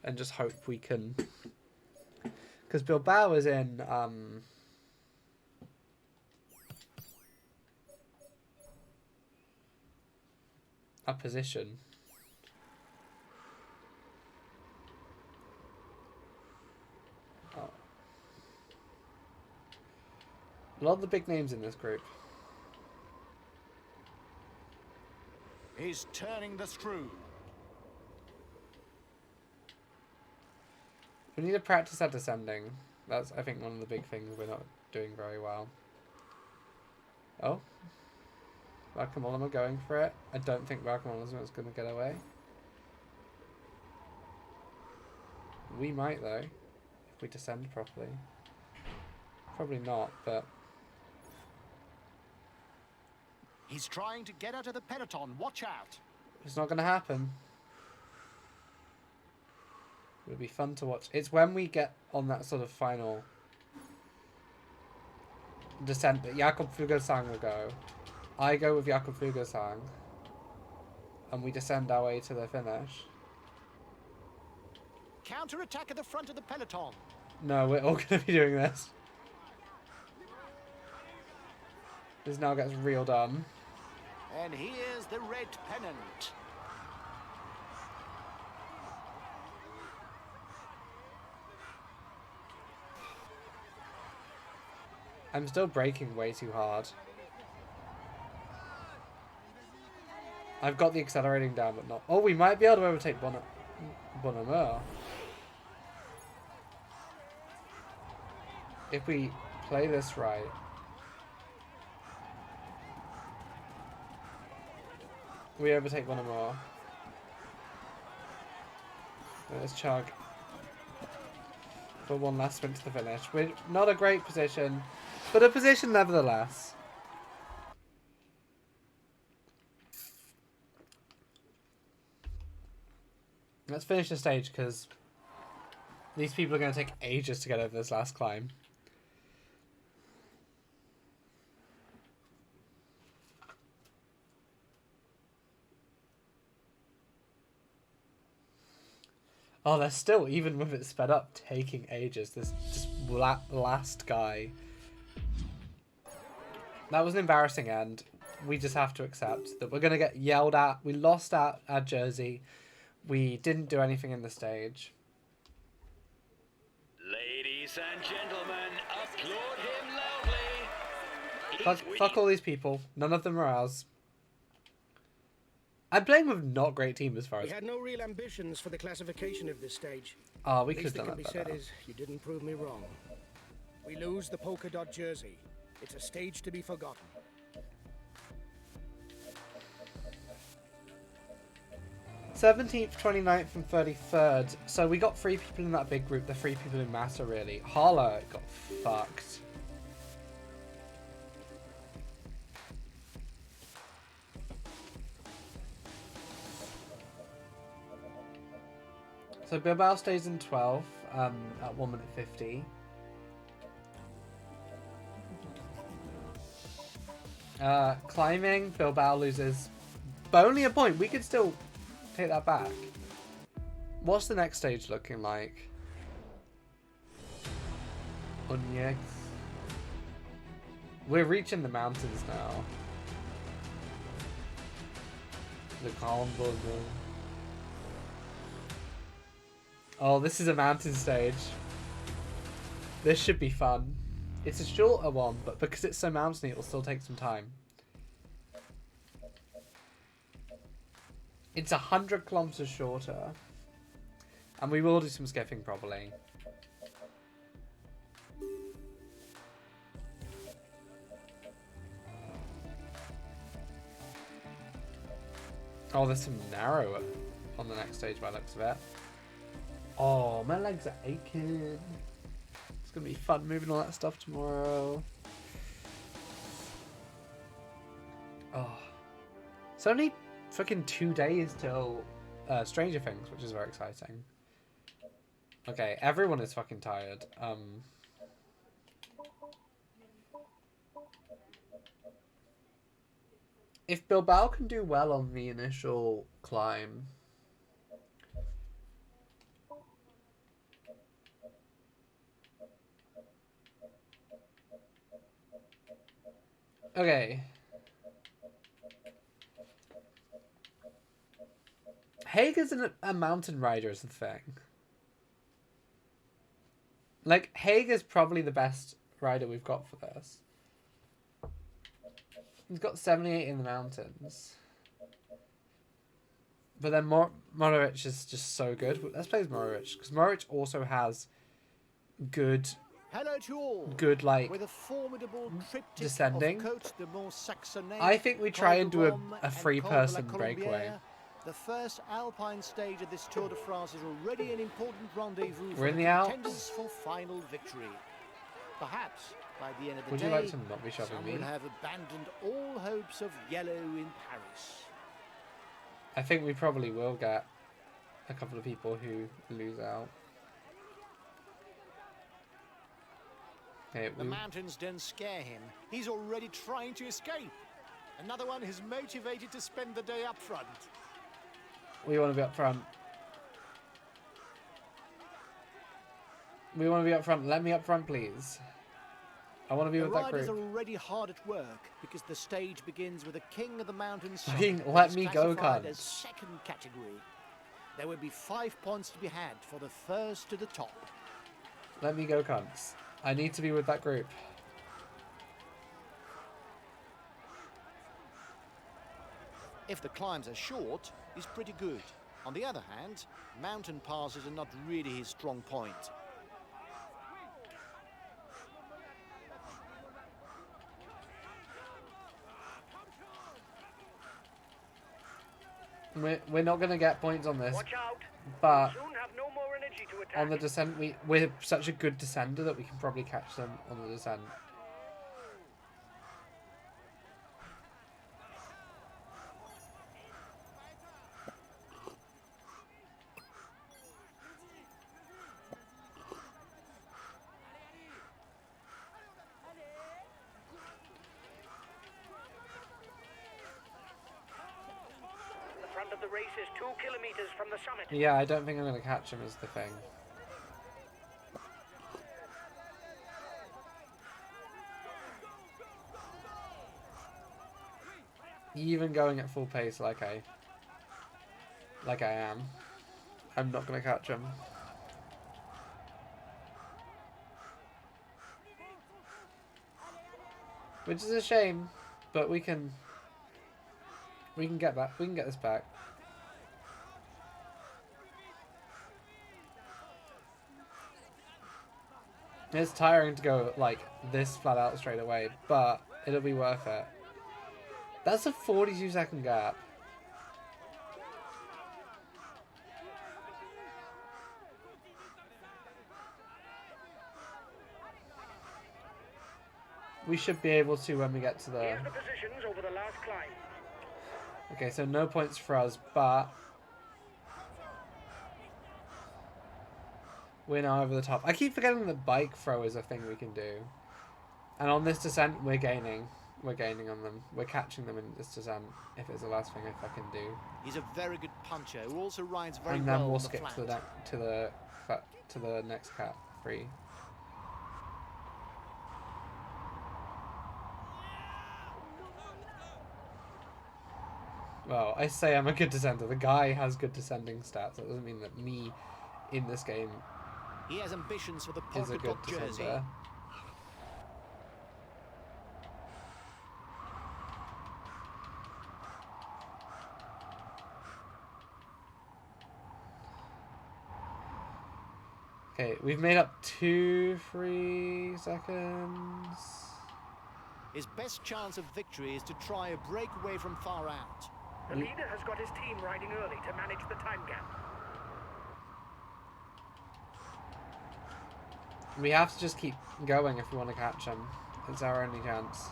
and just hope we can, because Bilbao is in a position. Oh. A lot of the big names in this group. He's turning the screw. We need to practice at descending. That's, I think, one of the big things we're not doing very well. Oh. Valkamolama going for it. I don't think Valkamolama is going to get away. We might, though, if we descend properly. Probably not, but... He's trying to get out of the peloton. Watch out. It's not going to happen. It'll be fun to watch. It's when we get on that sort of final descent that Jakob Fuglsang will go. I go with Jakob Fuglsang. And we descend our way to the finish. Counter-attack at the front of the peloton. No, we're all going to be doing this. This now gets real dumb. And here's the red pennant. I'm still braking way too hard. I've got the accelerating down, but not... Oh, we might be able to overtake Bonheur. If we play this right. We overtake Bonheur. Let's chug. For one last sprint to the finish. We're not a great position, but a position nevertheless. Let's finish the stage because these people are going to take ages to get over this last climb. Oh, they're still, even with it sped up, taking ages. This last guy. That was an embarrassing end. We just have to accept that we're going to get yelled at. We lost at Jersey. We didn't do anything in the stage. Ladies and gentlemen, applaud him loudly. Fuck all these people. None of them are ours. I'm playing with not great team as far as... We had no real ambitions for the classification of this stage. Oh, we could Least have that done can that be said better. is you didn't prove me wrong. We lose the polka dot jersey. It's a stage to be forgotten. 17th, 29th, and 33rd. So we got 3 people in that big group. The 3 people in Massa, really. Harlow got fucked. So Bilbao stays in 12 at 1 minute 50. Climbing, Bilbao loses only a point. We could still take that back. What's the next stage looking like? Unyex. We're reaching the mountains now. The Columbo. Oh, this is a mountain stage. This should be fun. It's a shorter one, but because it's so mountainy, it will still take some time. It's 100 kilometers shorter. And we will do some skipping probably. Oh, there's some narrow on the next stage by the looks of it. Oh, my legs are aching. It's going to be fun moving all that stuff tomorrow. Oh. It's only fucking 2 days till Stranger Things, which is very exciting. Okay, everyone is fucking tired. If Bilbao can do well on the initial climb... Okay. Haig is a mountain rider is the thing. Like, Haig is probably the best rider we've got for this. He's got 78 in the mountains. But then Mohoric is just so good. Let's play as Mohoric, because Mohoric also has good... Hello to all. Good, like, with a formidable triptych descending. Of Côte de Mont-Saxonais, I think we try and do a free three-person breakaway. The first alpine stage of this Tour de France is already an important rendezvous We're in for the Alps. contenders for final victory. Perhaps by the end of the Would day, you like to not be shoving some me? will have abandoned all hopes of yellow in Paris. I think we probably will get a couple of people who lose out. Okay, The mountains don't scare him. He's already trying to escape. Another one who's motivated to spend the day up front. we want to be up front. We want to be up front. Let me up front, please. I want to be The with that riders group. are already hard at work because the stage begins with a king of the mountains. Let me go, classified cunt. as second category. There will be 5 points to be had for the first to the top. Let me go, cunts. I need to be with that group. If the climbs are short, he's pretty good. On the other hand, mountain passes are not really his strong point. We're not going to get points on this, Watch out. but Soon have no more energy to attack. on the descent, we're such a good descender that we can probably catch them on the descent. The front of the race is 2 kilometers from the summit. Yeah, I don't think I'm going to catch him is the thing. Even going at full pace like I am, I'm not going to catch him. Which is a shame, but we can get back. We can get this back. It's tiring to go like this flat out straight away, but it'll be worth it. That's a 42-second gap. We should be able to when we get to the... Here's the positions over the last climb. Okay, so no points for us, but... We're now over the top. I keep forgetting that bike throw is a thing we can do. And on this descent, we're gaining. We're gaining on them. We're catching them in this descent. If it's the last thing I fucking do. He's a very good puncher who also rides very And then well we'll on the skip flat. to the next cat 3. Well, I say I'm a good descender. The guy has good descending stats. That doesn't mean that me in this game He has ambitions for the is a polka good dot jersey. descender. Okay, we've made up 2-3 seconds. His best chance of victory is to try a breakaway from far out. The leader has got his team riding early to manage the time gap. We have to just keep going if we want to catch him. It's our only chance.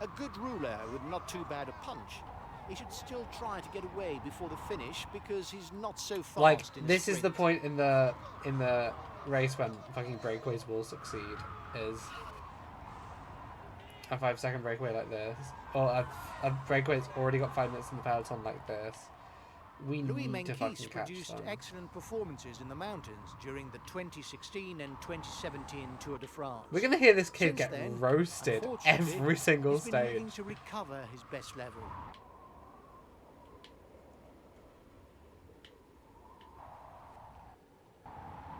A good ruler with not too bad a punch. He should still try to get away before the finish because he's not so fast. Like, in this is the sprint. point in the race when fucking breakaways will succeed, is a 5-second breakaway like this, or a breakaway that's already got 5 minutes in the peloton like this. We Louis need to fucking Meintjes catch produced them. excellent performances in the mountains during the 2016 and 2017 Tour de France. We're gonna hear this kid Since get then, roasted unfortunately, every single he's been looking stage. to recover his best level.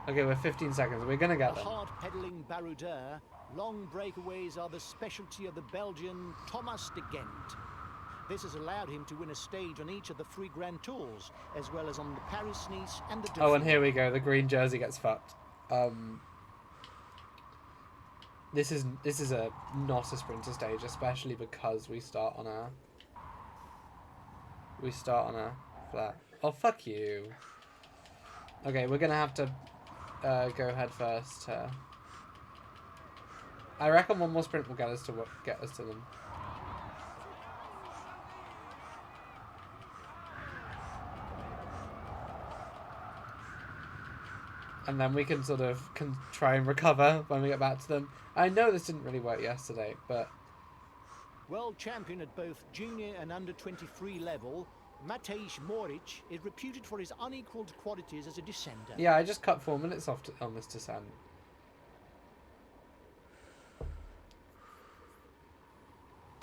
Okay, we're 15 seconds. We're gonna get The them. hard-pedaling baroudeur, long breakaways are the specialty of the Belgian Thomas de Gent. This has allowed him to win a stage on each of the 3 Grand Tours, as well as on the Paris-Nice and the Dauphiné. Oh, and here we go. The green jersey gets fucked. This is not a sprinter stage, especially because we start on a flat. Oh, fuck you. Okay, we're gonna have to go head first. I reckon one more sprint will get us to them. And then we can sort of try and recover when we get back to them. I know this didn't really work yesterday, but World champion at both junior and under-23 level, Matej Moric is reputed for his unequalled qualities as a descender. yeah, I just cut 4 minutes off on this descent.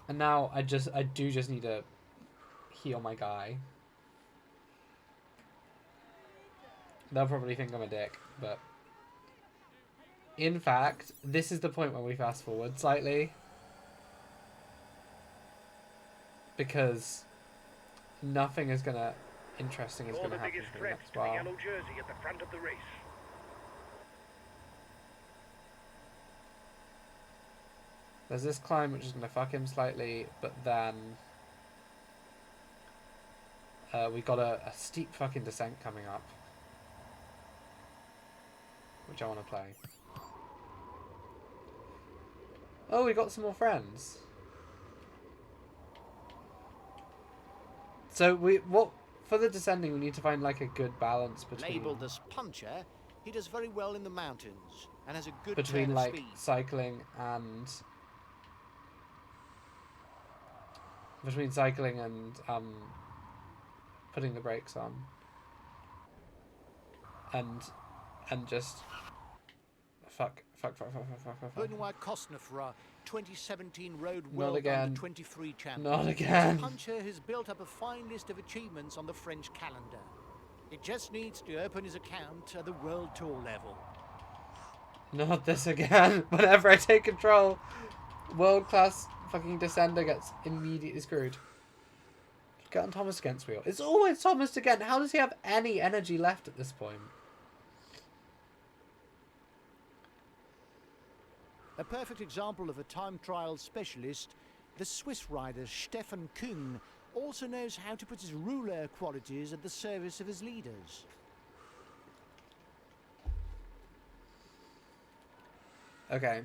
And now I do just need to heal my guy. They'll probably think I'm a dick, but in fact, this is the point where we fast forward slightly, because nothing is interesting is You're gonna the happen biggest for the threat next to the while. yellow jersey at the front of the race. There's this climb which is gonna fuck him slightly, but then we got a steep fucking descent coming up, which I want to play. Oh, we got some more friends. So for the descending, we need to find like a good balance between Labelled as puncher, he does very well in the mountains and has a good between turn of like speed. cycling and putting the brakes on and just fuck. Benoit Cosnefroy, 2017 Road Not World again. Under-23 champion. Not again. This puncher has built up a fine list of achievements on the French calendar. It just needs to open his account at the World Tour level. Not this again. Whenever I take control, world-class fucking descender gets immediately screwed. Get on Thomas against wheel. It's always Thomas again. How does he have any energy left at this point? A perfect example of a time trial specialist, the Swiss rider Stefan Küng also knows how to put his ruler qualities at the service of his leaders. Okay.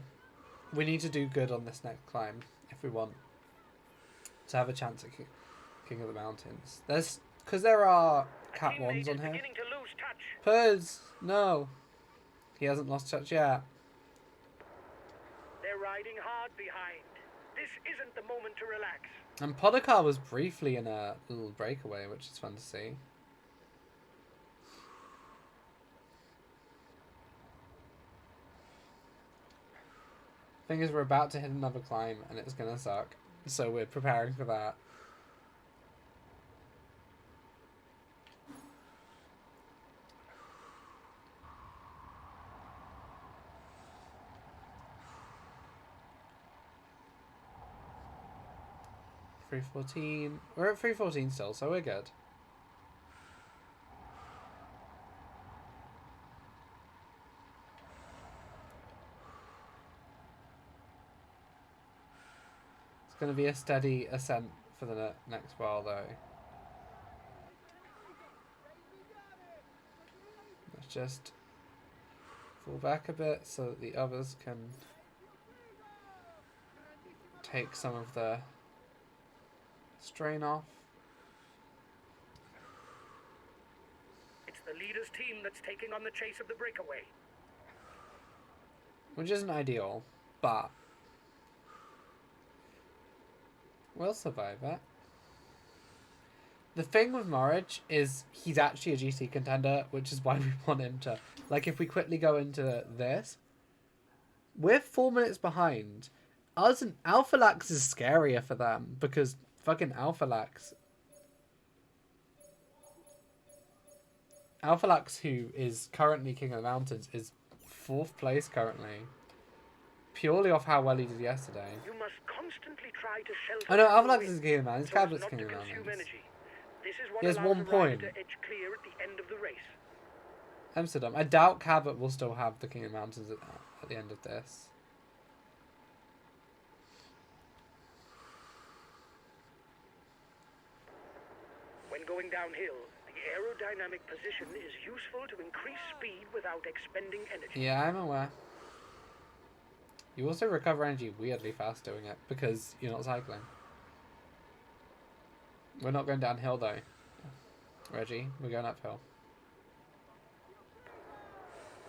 We need to do good on this next climb if we want to have a chance King of the Mountains. There's because there are Cat Teammate Wands on is here. beginning to lose touch. Purrs, no, he hasn't lost touch yet. They're riding hard behind. This isn't the moment to relax. And Podokar was briefly in a little breakaway, which is fun to see. Thing is, we're about to hit another climb, and it's gonna suck. So we're preparing for that. .314. We're at 314 still, so we're good. It's going to be a steady ascent for the next while, though. Let's just fall back a bit so that the others can take some of the strain off. It's the leader's team that's taking on the chase of the breakaway. Which isn't ideal, but we'll survive it. The thing with Norwich is he's actually a GC contender, which is why we want him to... Like, if we quickly go into this, we're 4 minutes behind. Us and Alphalax is scarier for them, because fucking Alphalax, who is currently King of the Mountains, is 4th place currently. Purely off how well he did yesterday. You must constantly try to shelter. Oh no, Alphalax is King of the Mountains. so as Cablet's not King to of the consume Mountains. energy. This is what He has allows 1 the rider point. to edge clear at the end of the race. Amsterdam. I doubt Cabot will still have the King of the Mountains at the end of this. When going downhill, the aerodynamic position is useful to increase speed without expending energy. Yeah, I'm aware. You also recover energy weirdly fast doing it because you're not cycling. We're not going downhill though, Reggie. We're going uphill.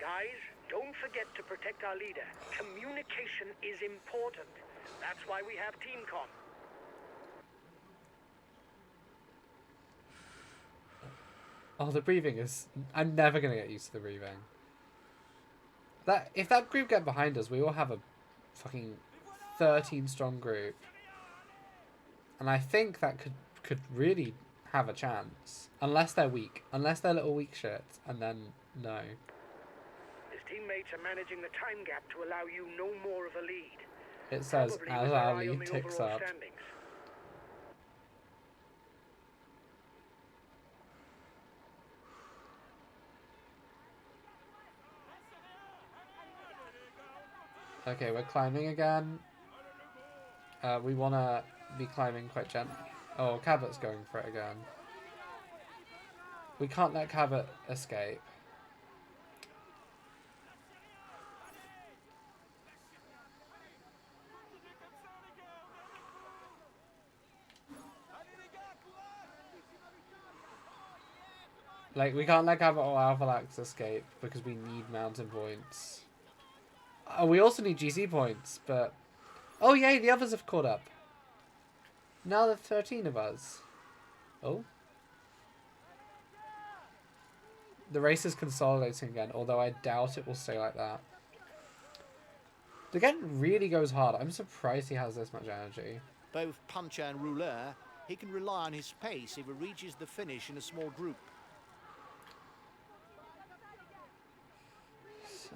Guys, don't forget to protect our leader. Communication is important. That's why we have TeamCom. Oh, the breathing is... I'm never going to get used to the breathing. If that group get behind us, we will have a fucking 13 strong group. And I think that could really have a chance. Unless they're weak. Unless they're little weak shits. And then, no. His teammates are managing the time gap to allow you no more of a lead. It says, Probably as with their our eye on lead the ticks overall up. standings. Okay, we're climbing again. We want to be climbing quite gently. Oh, Cabot's going for it again. We can't let Cabot escape. Like, we can't let Cabot or Alphalax escape because we need mountain points. Oh, we also need GC points, but... Oh, yay, the others have caught up. Now there's 13 of us. Oh. The race is consolidating again, although I doubt it will stay like that. The game really goes hard. I'm surprised he has this much energy. Both puncher and rouleur, he can rely on his pace if he reaches the finish in a small group.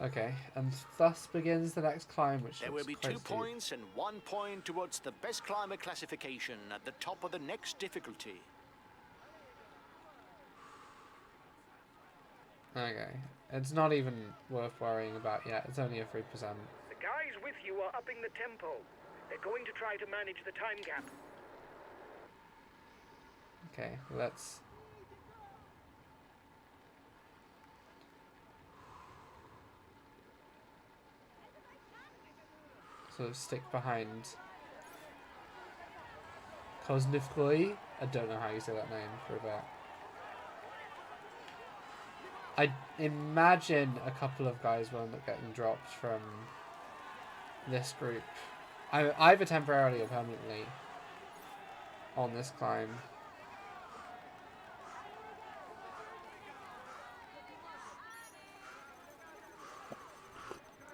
Okay, and thus begins the next climb, which There will be quite 2 steep. points and 1 point towards the best climber classification at the top of the next difficulty. Okay, it's not even worth worrying about yet. It's only a 3%. The guys with you are upping the tempo. They're going to try to manage the time gap. Okay, let's... sort of stick behind Kosnivkoy. I don't know how you say that name for a bit. I imagine a couple of guys will end up getting dropped from this group. Either temporarily or permanently on this climb.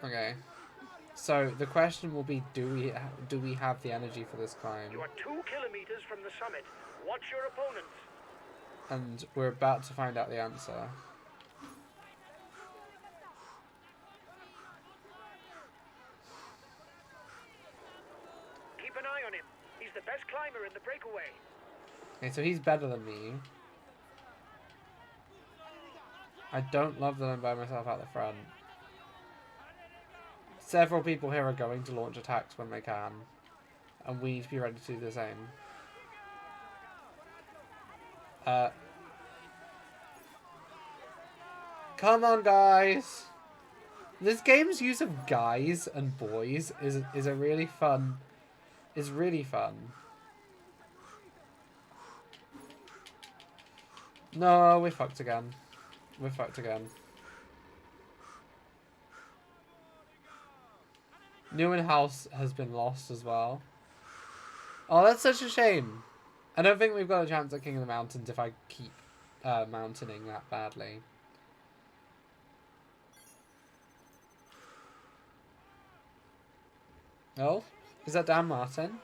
Okay. So the question will be, do we have the energy for this climb? You are 2 kilometers from the summit. Watch your opponents. And we're about to find out the answer. Keep an eye on him. He's the best climber in the breakaway. Okay, so he's better than me. I don't love that I'm by myself out the front. Several people here are going to launch attacks when they can. And we need to be ready to do the same. Come on, guys! This game's use of guys and boys is a really fun... is really fun. No, we're fucked again. We're fucked again. Newen House has been lost as well. Oh, that's such a shame. I don't think we've got a chance at King of the Mountains if I keep mountaining that badly. Oh, is that Dan Martin?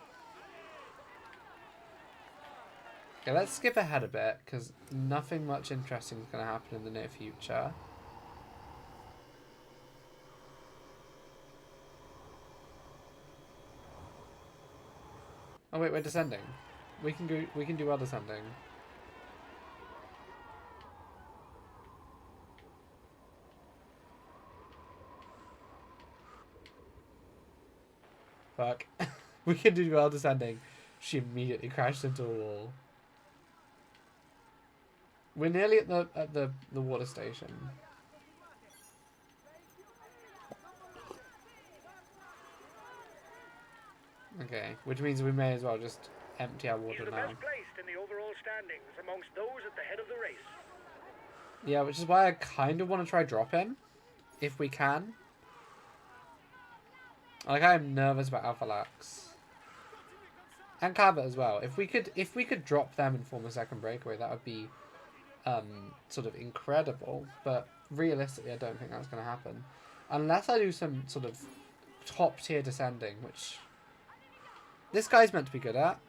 Okay, let's skip ahead a bit, because nothing much interesting is going to happen in the near future. Oh wait, we're descending. We can do well descending. Fuck. We can do well descending. She immediately crashed into a wall. We're nearly at the water station. Okay, which means we may as well just empty our water He's the now. best placed in the overall standings amongst those at the head of the race. Yeah, which is why I kind of want to try drop him, if we can. Like, I'm nervous about Alphalax. And Cabot as well. If we could drop them and form a second breakaway, that would be sort of incredible. But realistically, I don't think that's going to happen. Unless I do some sort of top tier descending, which this guy's meant to be good at.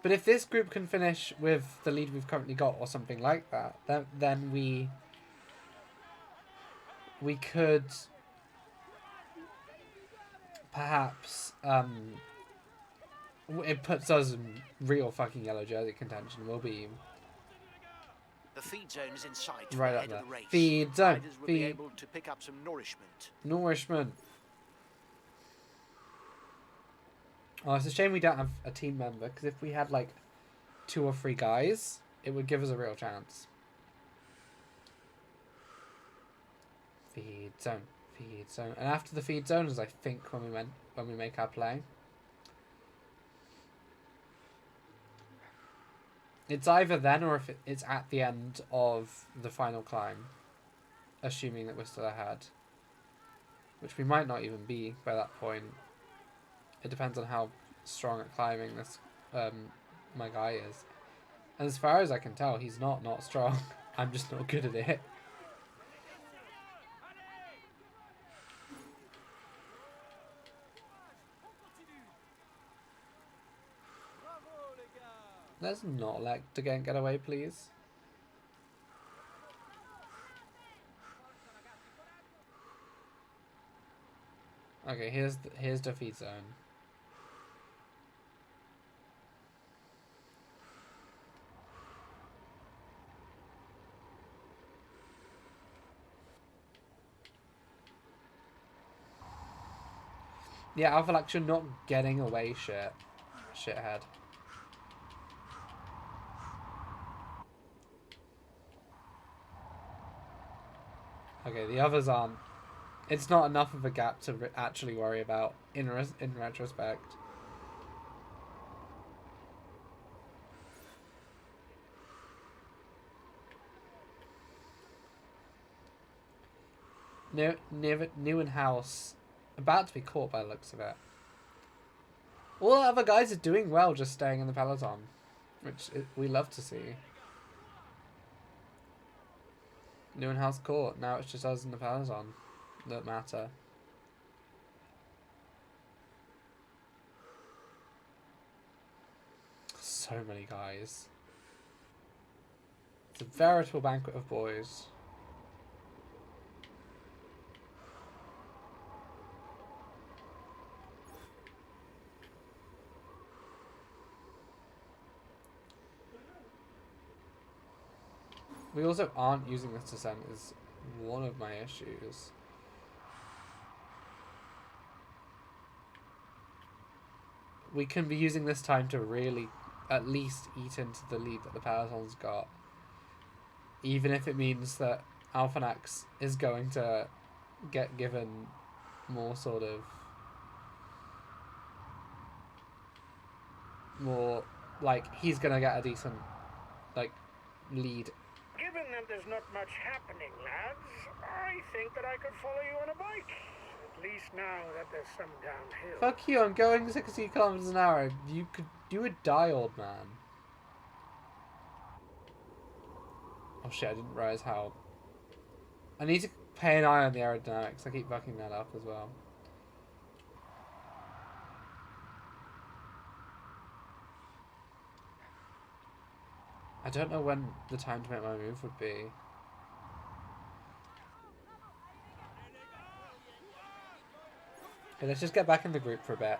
But if this group can finish with the lead we've currently got or something like that, then we could perhaps it puts us in real fucking yellow jersey contention. We'll be The feed zone is in sight. right for up the head there. of the race. Feed zone. Riders will be able to pick up some nourishment. Nourishment. Oh, it's a shame we don't have a team member, because if we had like 2 or 3 guys, it would give us a real chance. Feed zone. Feed zone. And after the feed zone is, I think, when we make our play. It's either then or if it's at the end of the final climb, assuming that we're still ahead, which we might not even be by that point. It depends on how strong at climbing this my guy is. And as far as I can tell, he's not strong. I'm just not good at it. Let's not let the game get away, please. Okay, here's the feed zone. Yeah, Alphalax, you're not getting away, shithead. Okay, the others aren't it's not enough of a gap to actually worry about in retrospect. Newen House about to be caught by the looks of it. All the other guys are doing well, just staying in the peloton, which we love to see. Newen House caught. Now it's just us in the peloton that matter. So many guys. It's a veritable banquet of boys. We also aren't using this descent is one of my issues. We can be using this time to really at least eat into the lead that the peloton's got. Even if it means that Alphanax is going to get given more sort of... more... like, he's going to get a decent, like, lead. Given that there's not much happening, lads, I think that I could follow you on a bike. At least now that there's some downhill. Fuck you, I'm going 60 kilometers an hour. You would die, old man. Oh shit, I didn't realize how... I need to pay an eye on the aerodynamics. I keep fucking that up as well. I don't know when the time to make my move would be. Okay, let's just get back in the group for a bit.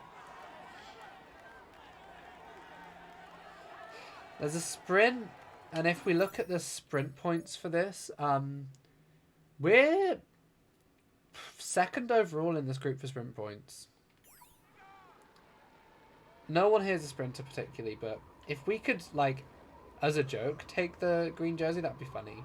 There's a sprint, and if we look at the sprint points for this, we're second overall in this group for sprint points. No one here is a sprinter particularly, but if we could, like, as a joke, take the green jersey, that'd be funny.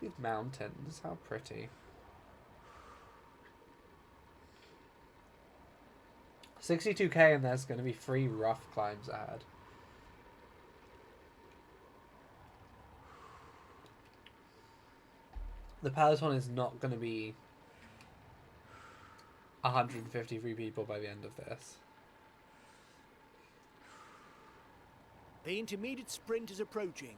These mountains, how pretty. 62k, and there's going to be 3 rough climbs ahead. The peloton is not going to be 153 people by the end of this. The intermediate sprint is approaching.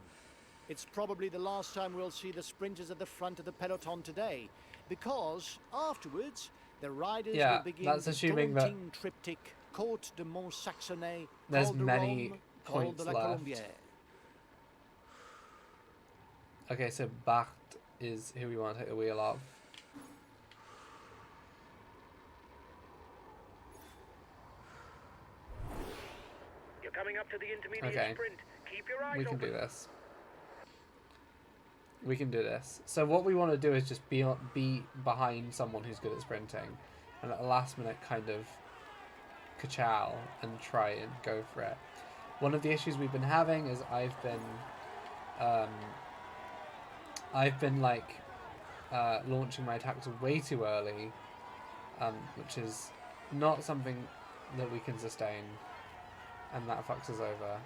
It's probably the last time we'll see the sprinters at the front of the peloton today, because afterwards the riders will begin that's assuming that triptych Côte de Mont-Saxonais, there's Col de many Rome, Col points de la left. Colombière. Okay, so Bacht is who we want to take the wheel of. You're coming up to the intermediate sprint. Keep your eyes We can open. do this. We can do this. So what we want to do is just be behind someone who's good at sprinting, and at the last minute kind of ka-chow and try and go for it. One of the issues we've been having is I've been like launching my attacks way too early, which is not something that we can sustain, and that fucks us over.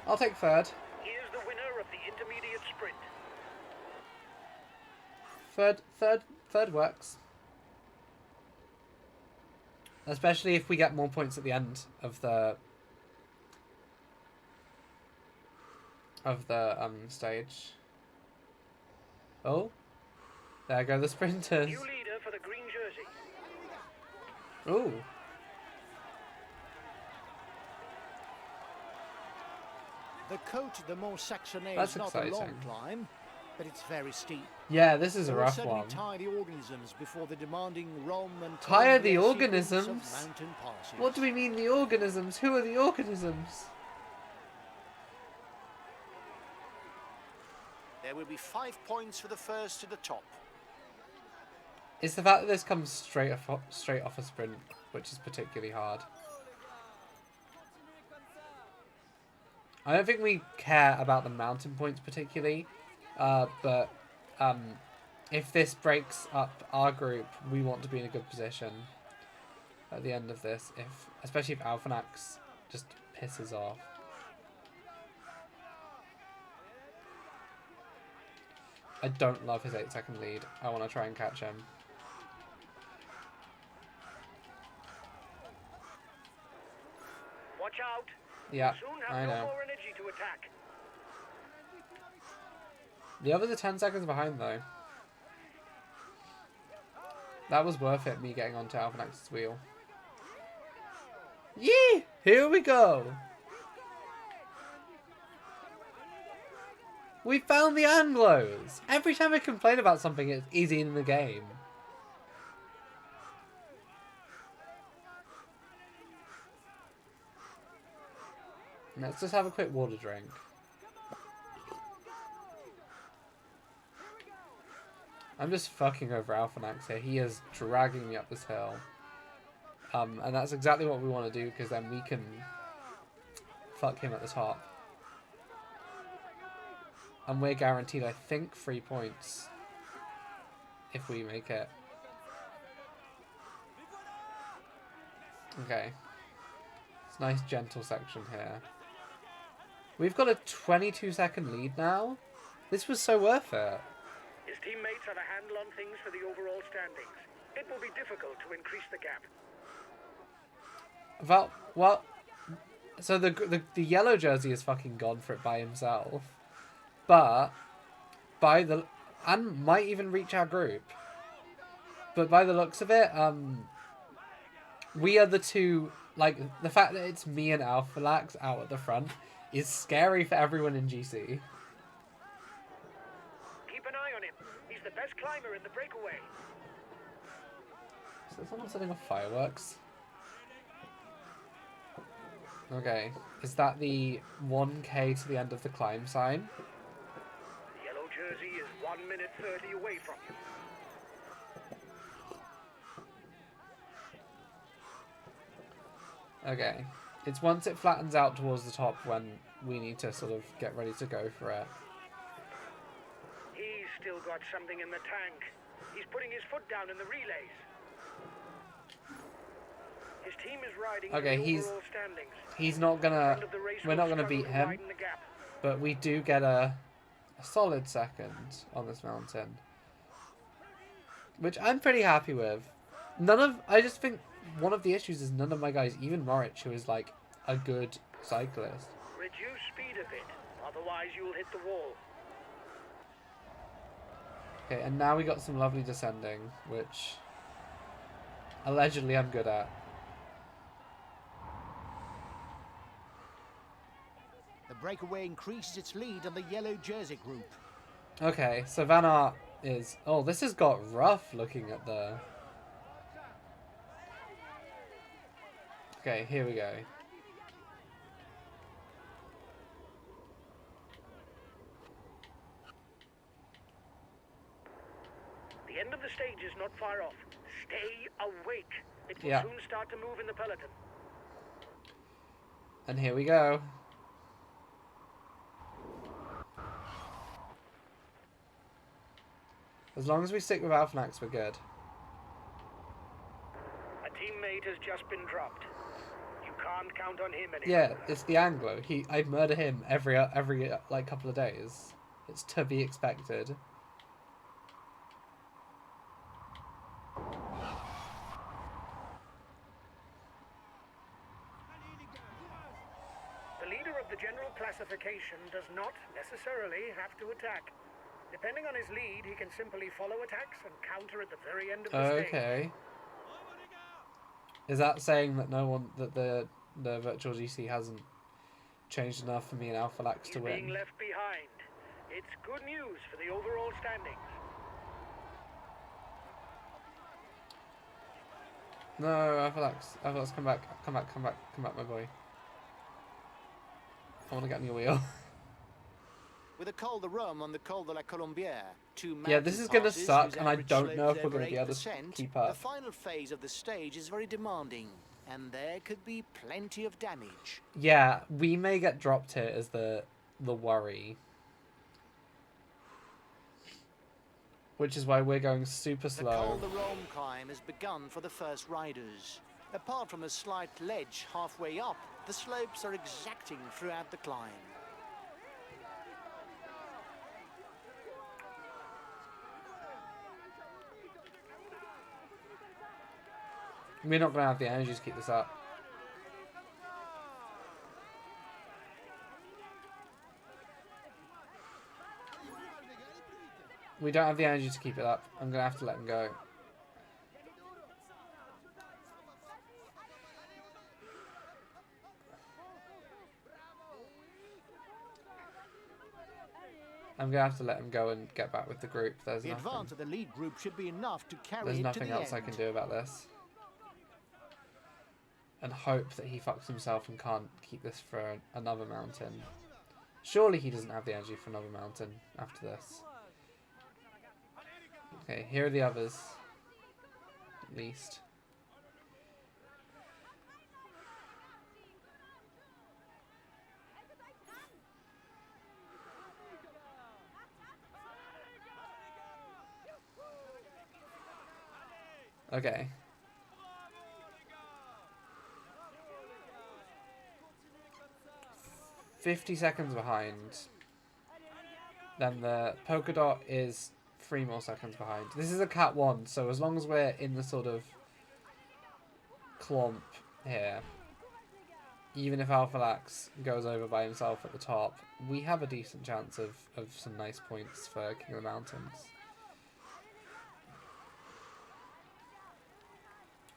I'll take third. Here's the winner of the intermediate sprint. Third works. Especially if we get more points at the end of the stage. Oh, there go the sprinters. New leader for the green jersey. Ooh. The Côte de Mont-Saxonais That's is not a long exciting. climb, but it's very steep. Yeah, this is a It will rough certainly one. tire the organisms before the demanding Rome and Tire the Colombière sequence organisms? of mountain passes. What do we mean, the organisms? Who are the organisms? There will be 5 points for the first to the top. It's the fact that this comes straight off a sprint, which is particularly hard. I don't think we care about the mountain points particularly, but if this breaks up our group, we want to be in a good position at the end of this, especially if Alphanax just pisses off. I don't love his 8-second lead. I want to try and catch him. Watch out. Yeah, Soon I have no know. more energy to attack. The others are 10 seconds behind though. That was worth it, me getting onto Alphanax's wheel. Yee! Here we go! We found the Anglos! Every time I complain about something, it's easy in the game. Let's just have a quick water drink. I'm just fucking over Alphanax here. He is dragging me up this hill. And that's exactly what we want to do, because then we can fuck him at the top. And we're guaranteed, I think, 3 points if we make it. Okay. It's a nice gentle section here. We've got a 22-second lead now. This was so worth it. His teammates have a handle on things for the overall standings. It will be difficult to increase the gap. Well, so the yellow jersey is fucking gone for it by himself, but and might even reach our group. But by the looks of it, we are the two. Like, the fact that it's me and Alphalax out at the front is scary for everyone in GC. Keep an eye on him. He's the best climber in the breakaway. Is there someone setting off fireworks? Okay, is that the 1k to the end of the climb sign? The yellow jersey is 1 minute 30 away from you. Okay, it's once it flattens out towards the top when we need to sort of get ready to go for it. He's still got something in the tank. He's putting his foot down in the relays. His team is riding Okay, in the overall standings. He's not gonna. End of the race We're will not gonna struggle beat to him, widen the gap. but we do get a solid second on this mountain, which I'm pretty happy with. I just think one of the issues is none of my guys, even Moritz, who is like a good cyclist. Reduce speed a bit, otherwise you will hit the wall. Okay, and now we got some lovely descending, which allegedly I'm good at. The breakaway increases its lead on the yellow jersey group. Okay, so Van Aert is... Oh, this has got rough looking at the... Okay, here we go. The end of the stage is not far off. Stay awake. It will Yeah. soon start to move in the peloton. And here we go. As long as we stick with Alphanax, we're good. A teammate has just been dropped. You can't count on him anymore. Yeah, it's the Anglo. I murder him every like couple of days. It's to be expected. The leader of the general classification does not necessarily have to attack. Depending on his lead, he can simply follow attacks and counter at the very end of the stage. Okay. Is that saying that the virtual GC hasn't changed enough for me and Alphalax He's to being win? left behind. It's good news for the overall standings. No, Alphalax, come back, my boy. I want to get on your wheel. With the Col de Rome and the Col de la Colombière, two Yeah, this mountain is gonna passes suck, whose and I average don't slope know is if we're over gonna be able to 8%, keep the up. final phase of the stage is very demanding, and there could be plenty of damage. Yeah, we may get dropped here as the worry. Which is why we're going super The Col slow. de Rome climb has begun for the first riders. Apart from a slight ledge halfway up, the slopes are exacting throughout the climb. We're not going to have the energy to keep this up. We don't have the energy to keep it up. I'm going to have to let him go. I'm going to have to let him go and get back with the group. There's The nothing. advance of the lead group should be enough to carry There's it to nothing the else end. I can do about this. And hope that he fucks himself and can't keep this for another mountain. Surely he doesn't have the energy for another mountain after this. Okay, here are the others. At least. Okay. 50 seconds behind. Then the polka dot is 3 more seconds behind. This is a Cat 1, so as long as we're in the sort of clump here, even if Alphalax goes over by himself at the top, we have a decent chance of some nice points for King of the Mountains.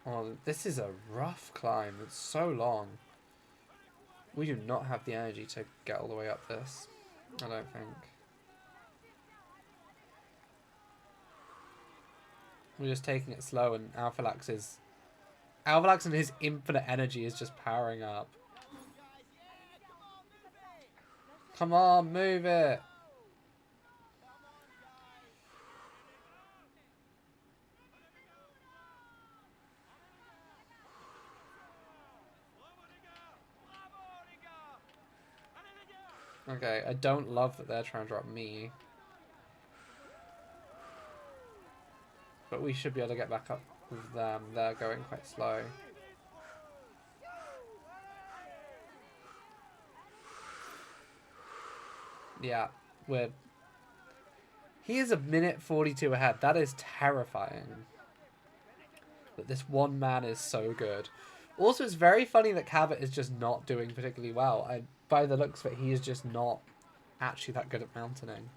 Oh, this is a rough climb. It's so long. We do not have the energy to get all the way up this, I don't think. We're just taking it slow, and Alphalax and his infinite energy is just powering up. Come on, move it! Okay, I don't love that they're trying to drop me. But we should be able to get back up with them. They're going quite slow. Yeah, he is a minute 42 ahead. That is terrifying. But this one man is so good. Also, it's very funny that Cabot is just not doing particularly well. By the looks of it, he is just not actually that good at mountaining.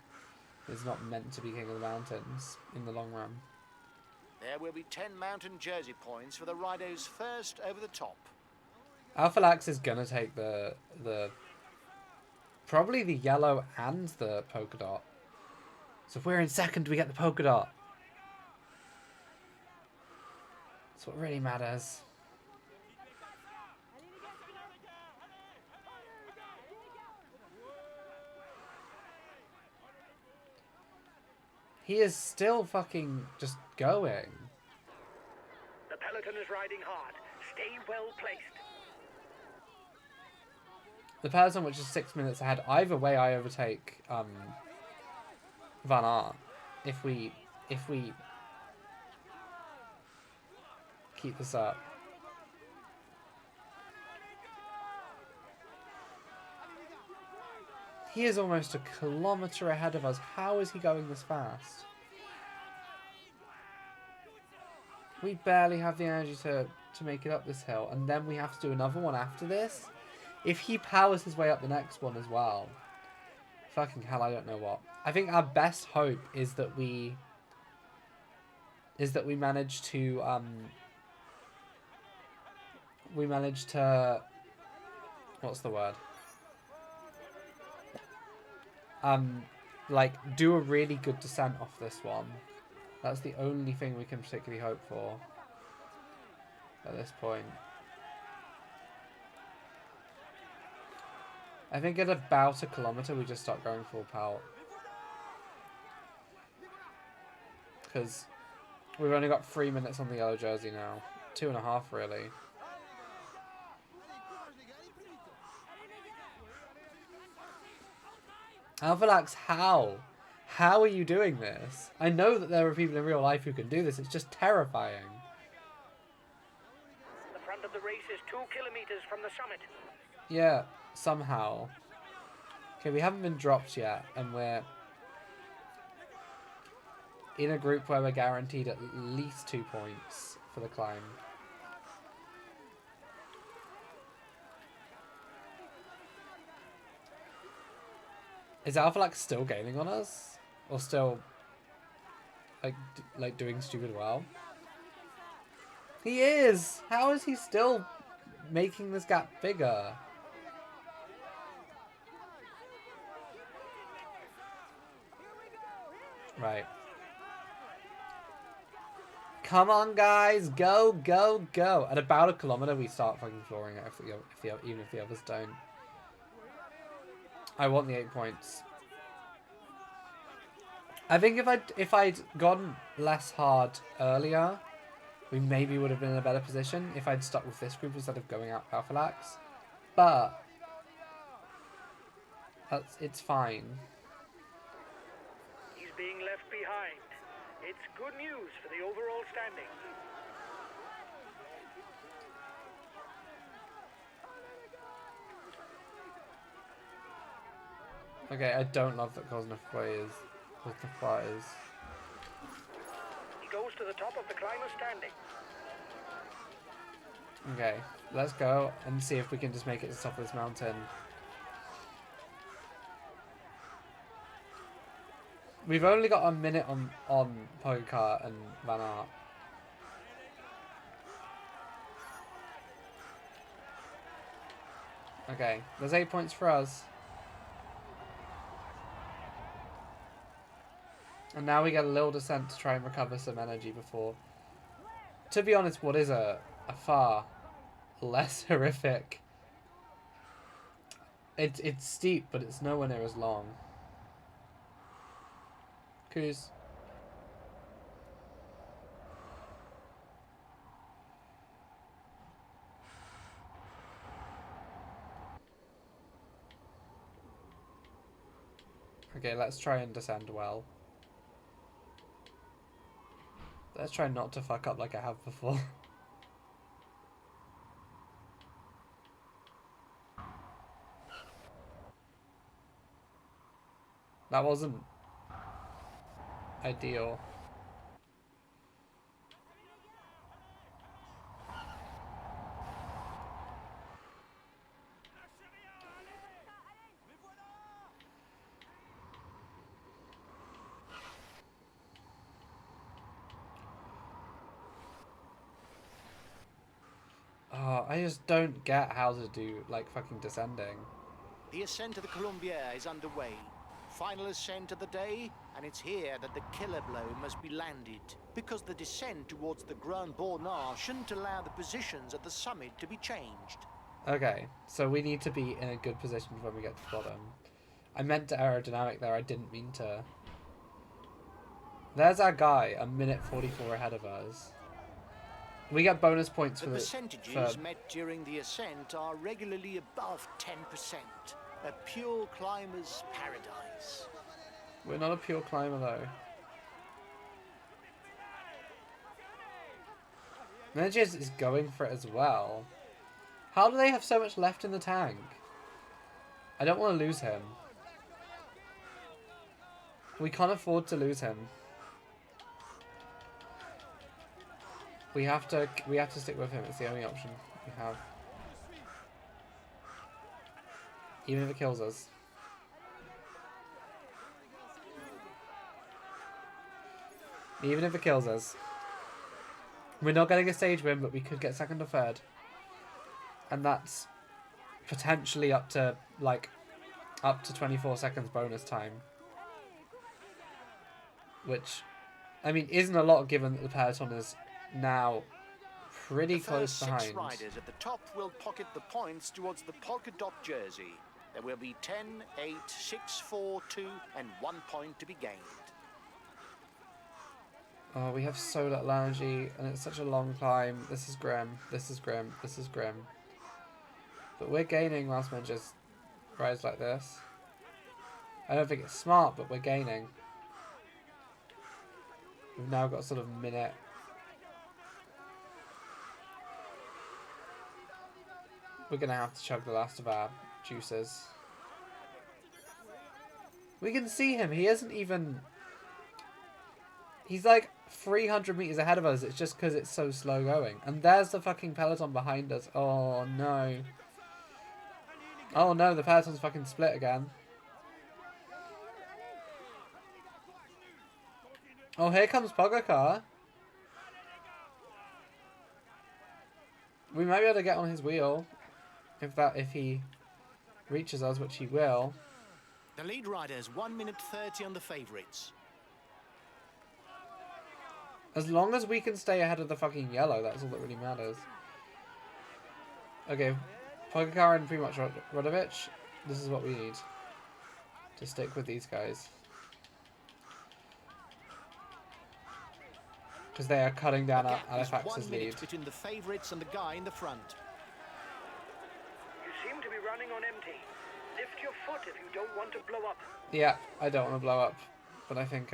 He's not meant to be King of the Mountains in the long run. There will be 10 mountain jersey points for the riders first over the top. Alphalax is going to take the probably the yellow and the polka dot. So if we're in second, we get the polka dot. That's what really matters. He is still fucking just going. The peloton is riding hard. Stay well placed. The peloton, which is 6 minutes ahead. Either way, I overtake Van Aert. If we keep this up. He is almost a kilometre ahead of us. How is he going this fast? We barely have the energy to make it up this hill. And then we have to do another one after this. If he powers his way up the next one as well. Fucking hell, I don't know what. I think our best hope is that we manage to what's the word? Like, do a really good descent off this one. That's the only thing we can particularly hope for at this point. I think at about a kilometer we just start going full power. Because we've only got 3 minutes on the yellow jersey now. 2.5 really. Alphalax, how? How are you doing this? I know that there are people in real life who can do this. It's just terrifying. The front of the race is 2 kilometers from the summit. Yeah, somehow. Okay, we haven't been dropped yet, and we're in a group where we're guaranteed at least 2 points for the climb. Is Alphalax still gaining on us? Or still, like doing stupid well? He is! How is he still making this gap bigger? Right. Come on, guys! Go, go, go! At about a kilometer, we start fucking flooring it even if the others don't. I want the 8 points. I think if I'd gone less hard earlier, we maybe would have been in a better position if I'd stuck with this group instead of going out Alphalax. But it's fine. He's being left behind. It's good news for the overall standing. Okay, I don't love that Cosnefroy is with the fighters. He goes to the top of the climber standing. Okay, let's go and see if we can just make it to the top of this mountain. We've only got a minute on Pogacar and Van Aert. Okay, there's 8 points for us. And now we get a little descent to try and recover some energy before. To be honest, what is a far less horrific. It's steep, but it's nowhere near as long. Cruise. Okay, let's try and descend well. Let's try not to fuck up like I have before. That wasn't ideal. I just don't get how to do, like, fucking descending. The ascent to the Colombière is underway. Final ascent of the day, and it's here that the killer blow must be landed, because the descent towards the Grand Bornard shouldn't allow the positions at the summit to be changed. Okay, so we need to be in a good position when we get to the bottom. I meant to aerodynamic there, I didn't mean to. There's our guy, a minute 44 ahead of us. We get bonus points for the the percentages met during the ascent are regularly above 10%. A pure climber's paradise. We're not a pure climber though. Menzies is going for it as well. How do they have so much left in the tank? I don't want to lose him. We can't afford to lose him. We have to stick with him. It's the only option we have. Even if it kills us. Even if it kills us. We're not getting a stage win, but we could get second or third. And that's potentially up to 24 seconds bonus time. Which, I mean, isn't a lot given that the peloton is now pretty close behind. The first 6 riders at the top will pocket the points towards the polka dot jersey. There will be 10, 8, 6, 4, 2, and 1 point to be gained. Oh, we have so little energy, and it's such a long climb. This is grim. This is grim. This is grim. But we're gaining whilst men just rise like this. I don't think it's smart, but we're gaining. We've now got sort of minute. We're going to have to chug the last of our juices. We can see him. He isn't even... He's like 300 meters ahead of us. It's just because it's so slow going. And there's the fucking peloton behind us. Oh, no. Oh, no. The peloton's fucking split again. Oh, here comes Pogacar. We might be able to get on his wheel if he reaches us, which he will. The lead rider's 1 minute 30 on the favourites. As long as we can stay ahead of the fucking yellow, that's all that really matters. Okay, Pogacar and pretty much Rodovic. This is what we need to stick with these guys. Because they are cutting down Halifax's lead. Between the favourites and the guy in the front. You seem to be running on empty. Lift your foot if you don't want to blow up. Yeah, I don't want to blow up, but I think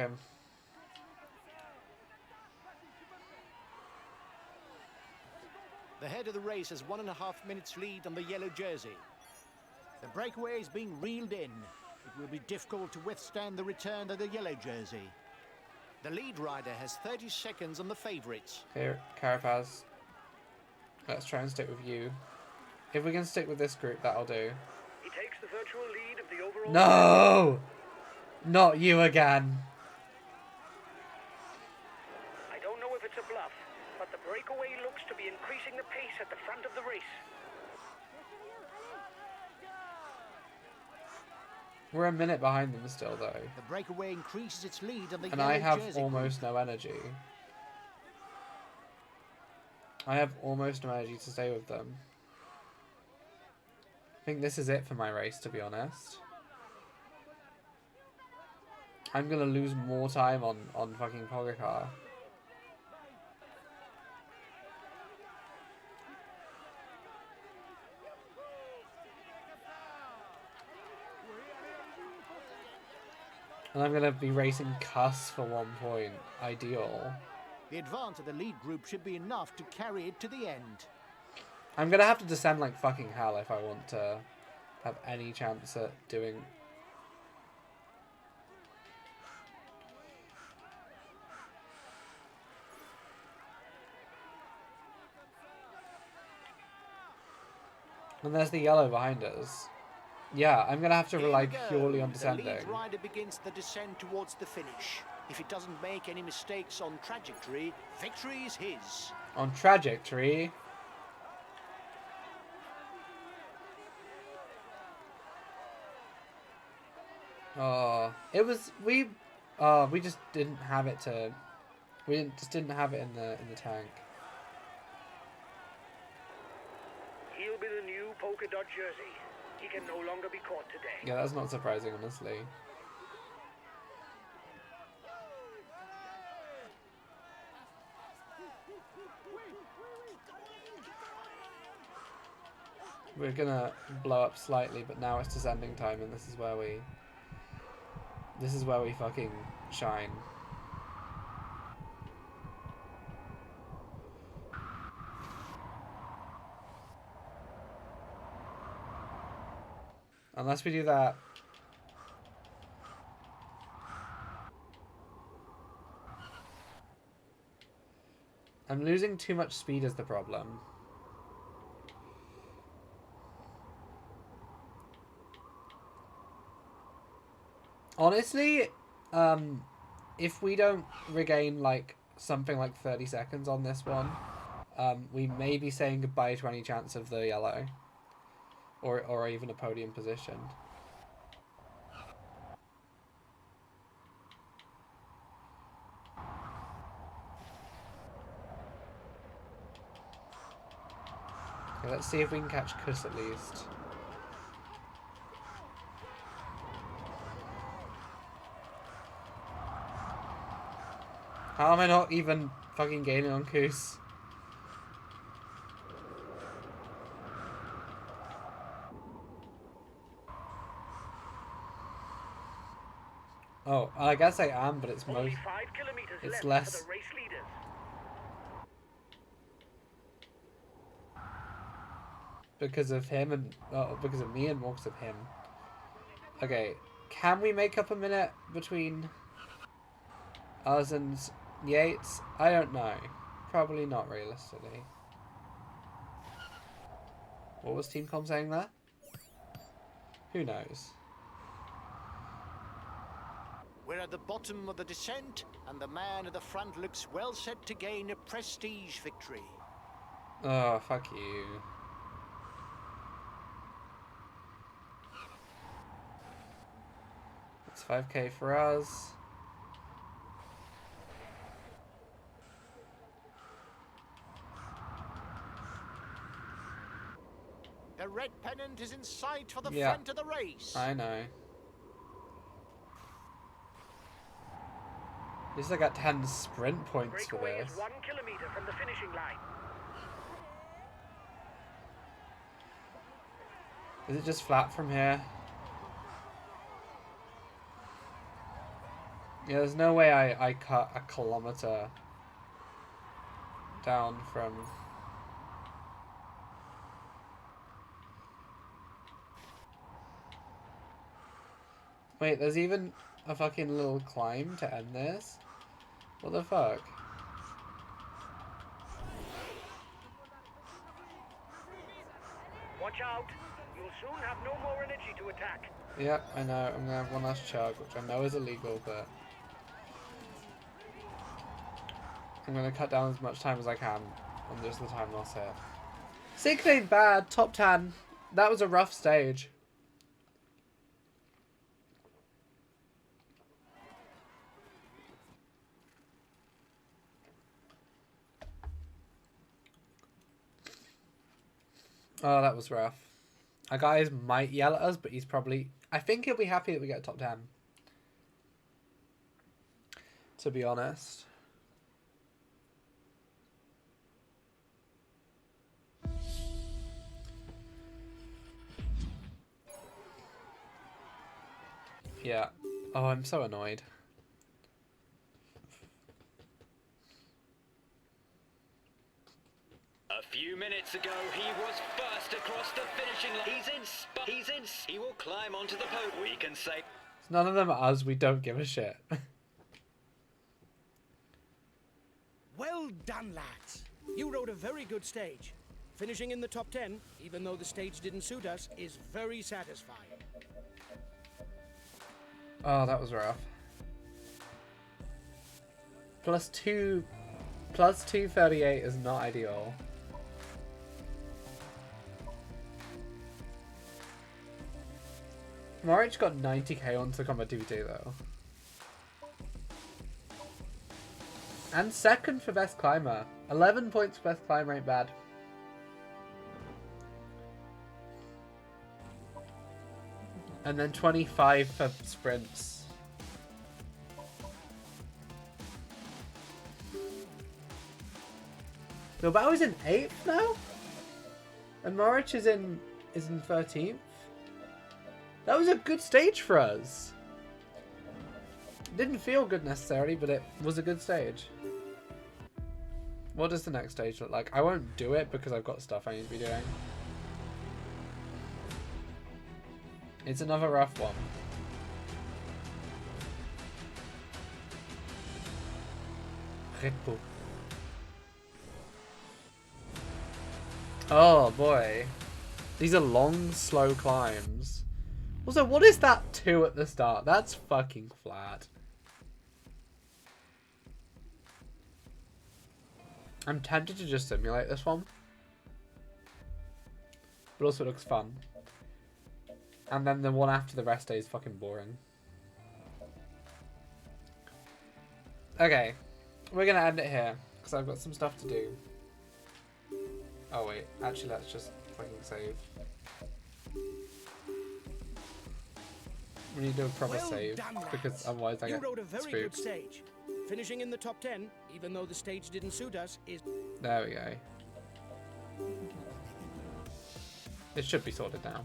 The head of the race has 1.5 minutes lead on the yellow jersey. The breakaway is being reeled in. It will be difficult to withstand the return of the yellow jersey. The lead rider has 30 seconds on the favourites. Okay, Carapaz. Let's try and stick with you. If we can stick with this group, that'll do. He takes the virtual lead of the overall... No! Not you again. I don't know if it's a bluff, but the breakaway looks to be increasing the pace at the front of the race. We're a minute behind them still, though. The breakaway increases its lead on the And yellow I have jersey. almost no energy. I have almost no energy to stay with them. I think this is it for my race, to be honest. I'm gonna lose more time on fucking Pogacar. And I'm gonna be racing Cuss for 1 point. Ideal. The advance of the lead group should be enough to carry it to the end. I'm gonna have to descend like fucking hell if I want to have any chance at doing... And there's the yellow behind us. Yeah, I'm gonna have to rely purely on descending. The lead rider begins the descent towards the finish. If it doesn't make any mistakes on trajectory, victory is his. On trajectory? Oh, it was we just didn't have it to. Just didn't have it in the tank. He'll be the new polka dot jersey. He can no longer be caught today. Yeah, that's not surprising, honestly. We're gonna blow up slightly, but now it's descending time, and this is where we fucking shine. Unless we do that. I'm losing too much speed is the problem. Honestly, if we don't regain like something like 30 seconds on this one, we may be saying goodbye to any chance of the yellow. Or even a podium position. Okay, let's see if we can catch Kuss at least. How am I not even fucking gaining on Koos? Oh, I guess I am, but it's Only most. 5 kilometers It's left less. for the race leaders. Because of him and because of me and more because of him. Okay, can we make up a minute between us and Yates? I don't know. Probably not realistically. What was Team Com saying there? Who knows? We're at the bottom of the descent, and the man at the front looks well set to gain a prestige victory. Oh, fuck you. It's 5k for us. The red pennant is in sight for the Yeah. front of the race. I know. At least I got 10 sprint points for Breakaway this. is 1 kilometer from the finishing line. Is it just flat from here? Yeah, there's no way I cut a kilometer down from... Wait, there's even a fucking little climb to end this? What the fuck? Watch out. You'll soon have no more energy to attack. Yep, I know. I'm gonna have one last chug, which I know is illegal, but... I'm gonna cut down as much time as I can on just the time loss here. 6th ain't bad. Top 10. That was a rough stage. Oh, that was rough. Our guys might yell at us, but he's probably... I think he'll be happy that we get a top 10. To be honest. Yeah. Oh, I'm so annoyed. A few minutes ago, he was first across the finishing line. He will climb onto the podium. We can say... None of them are us. We don't give a shit. Well done, lads. You rode a very good stage. Finishing in the top 10, even though the stage didn't suit us, is very satisfying. Oh, that was rough. Plus 238 is not ideal. Norwich got 90k on Tacoma DVD though. And second for best climber. 11 points for best climber ain't bad. And then 25 for sprints. Bilbao's in 8th now? And Norwich is in 13th? That was a good stage for us. It didn't feel good necessarily, but it was a good stage. What does the next stage look like? I won't do it because I've got stuff I need to be doing. It's another rough one. Red Bull. Oh boy. These are long, slow climbs. Also, what is that 2 at the start? That's fucking flat. I'm tempted to just simulate this one. But also it looks fun. And then the one after the rest day is fucking boring. Okay. We're gonna end it here. Because I've got some stuff to do. Oh wait. Actually, let's just fucking save. We need to do a proper Well save done, lads. because otherwise I You get rode a very good spooked. stage. Finishing in the top 10, even though the stage didn't suit us, is... There we go. It should be sorted now.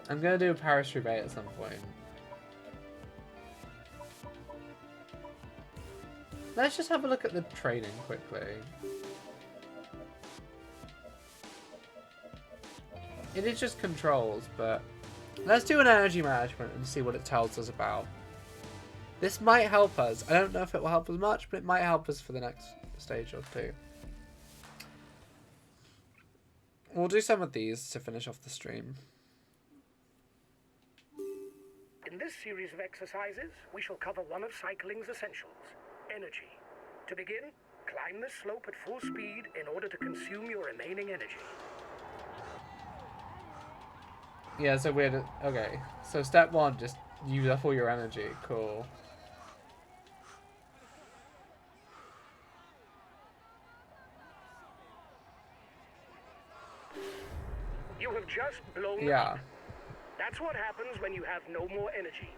I'm gonna do a Paris-Roubaix at some point. Let's just have a look at the training quickly. It is just controls, but let's do an energy management and see what it tells us about. This might help us. I don't know if it will help us much, but it might help us for the next stage or two. We'll do some of these to finish off the stream. In this series of exercises, we shall cover one of cycling's essentials, energy. To begin, climb this slope at full speed in order to consume your remaining energy. Yeah, so weird. Okay, so step one, just use up all your energy. Cool. You have just blown Yeah. up. That's what happens when you have no more energy.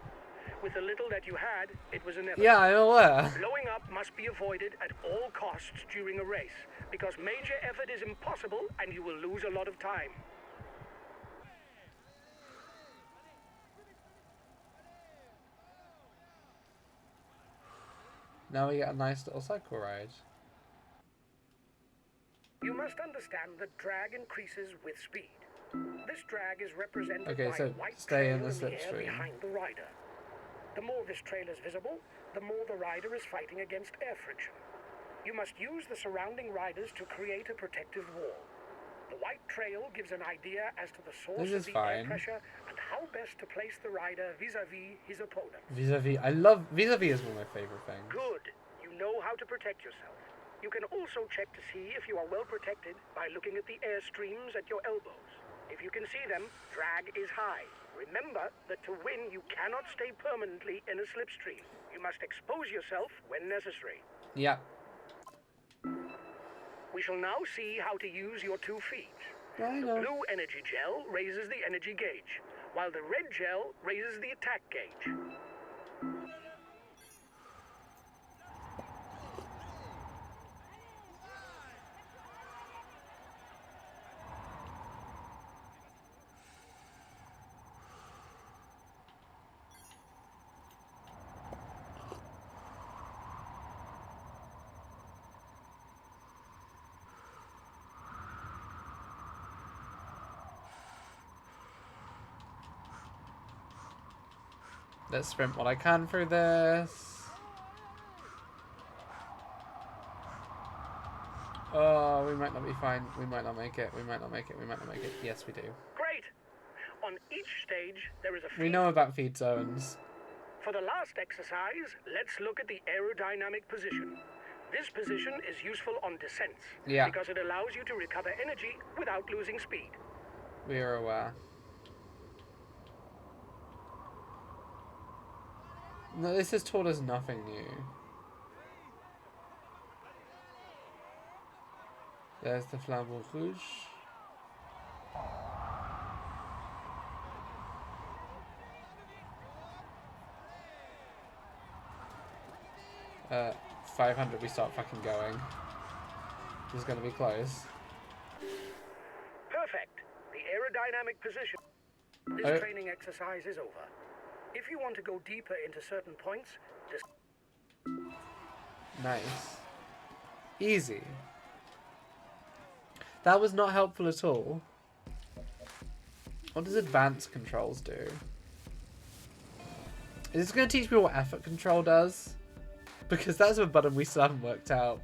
With the little that you had, it was inevitable. Yeah, I'm aware. Blowing up must be avoided at all costs during a race, because major effort is impossible and you will lose a lot of time. Now we get a nice little cycle ride. You must understand that drag increases with speed. This drag is represented Okay, by so a white stay trail in the in the air slipstream. behind the rider. The more this trail is visible, the more the rider is fighting against air friction. You must use the surrounding riders to create a protective wall. The white trail gives an idea as to the source This of is the air fine. pressure and how best to place the rider vis-a-vis his opponent. Vis-a-vis, I love vis-a-vis is one of my favorite things. Good. You know how to protect yourself. You can also check to see if you are well protected by looking at the air streams at your elbows. If you can see them, drag is high. Remember that to win, you cannot stay permanently in a slipstream. You must expose yourself when necessary. Yeah. We shall now see how to use your 2 feet. I The know. blue energy gel raises the energy gauge, while the red gel raises the attack gauge. Let's sprint what I can through this. Oh, we might not be fine. We might not make it. We might not make it. We might not make it. Yes, we do. Great! On each stage, there is a We feed. know about feed zones. For the last exercise, let's look at the aerodynamic position. This position is useful on descents Yeah. because it allows you to recover energy without losing speed. We are aware. No, this has taught us nothing new. There's the Flambeau Rouge. 500 we start fucking going. This is gonna be close. Perfect. The aerodynamic position. This Oh. training exercise is over. If you want to go deeper into certain points, this Nice. Easy. That was not helpful at all. What does advanced controls do? Is this going to teach me what effort control does? Because that's a button we still haven't worked out.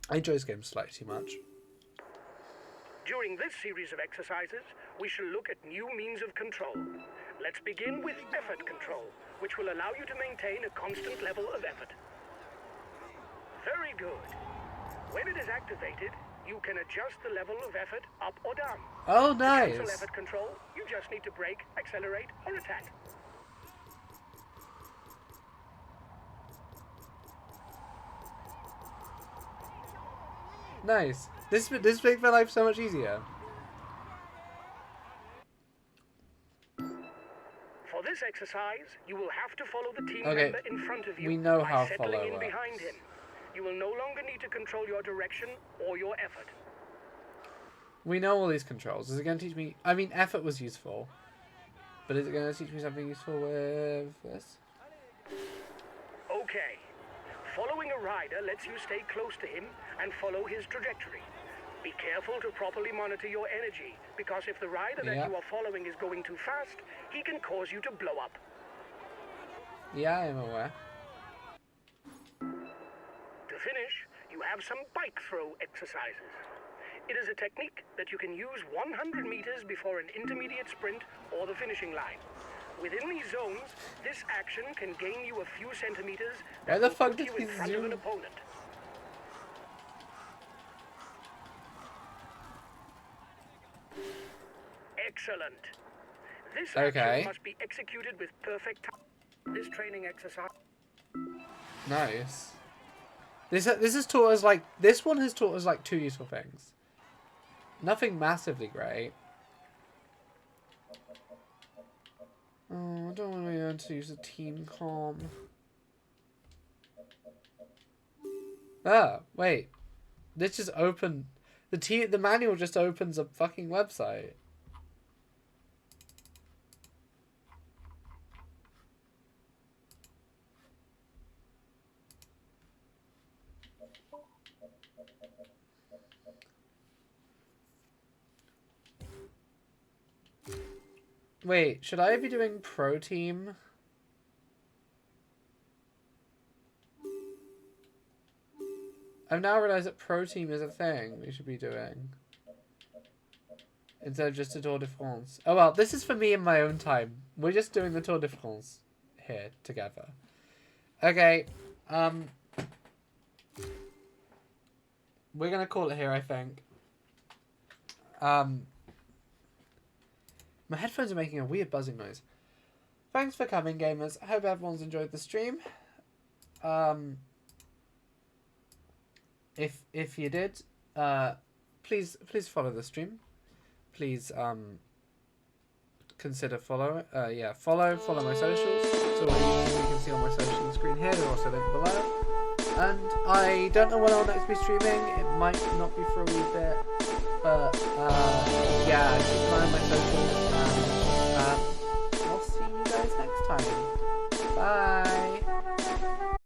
I enjoy this game slightly too much. During this series of exercises, we shall look at new means of control. Let's begin with effort control, which will allow you to maintain a constant level of effort. Very good. When it is activated, you can adjust the level of effort up or down. Oh, To cancel nice. effort control, you just need to brake, accelerate, or attack. Nice. This makes my life so much easier. For this exercise, you will have to follow the team Okay, member in front of you we know by how settling follow in works. behind him. You will no longer need to control your direction or your effort. We know all these controls. Is it going to teach me... I mean, effort was useful. But is it going to teach me something useful with this? Okay. Following a rider lets you stay close to him and follow his trajectory. Be careful to properly monitor your energy, because if the rider that Yeah. you are following is going too fast, he can cause you to blow up. Yeah, I am aware. To finish, you have some bike throw exercises. It is a technique that you can use 100 meters before an intermediate sprint or the finishing line. Within these zones, this action can gain you a few centimeters Why that the will fuck put did you he in front of zoom? an opponent. Excellent. This Okay. action must be executed with perfect time. This training exercise. Nice. This has taught us, like... This one has taught us, like, 2 useful things. Nothing massively great. Oh, I don't want to learn to use a team comm. Ah, wait. This just opened... The manual just opens a fucking website. Wait, should I be doing pro team? I've now realized that pro team is a thing we should be doing. Instead of just a Tour de France. Oh well, this is for me in my own time. We're just doing the Tour de France here together. Okay, we're gonna call it here, I think. My headphones are making a weird buzzing noise. Thanks for coming, gamers. I hope everyone's enjoyed the stream. If you did, please follow the stream. Please consider follow my socials. So you can see on my socials on the screen here. They're also linked below. And I don't know when I'll next be streaming. It might not be for a wee bit, but yeah, keep an eye on my socials. And I'll see you guys next time. Bye.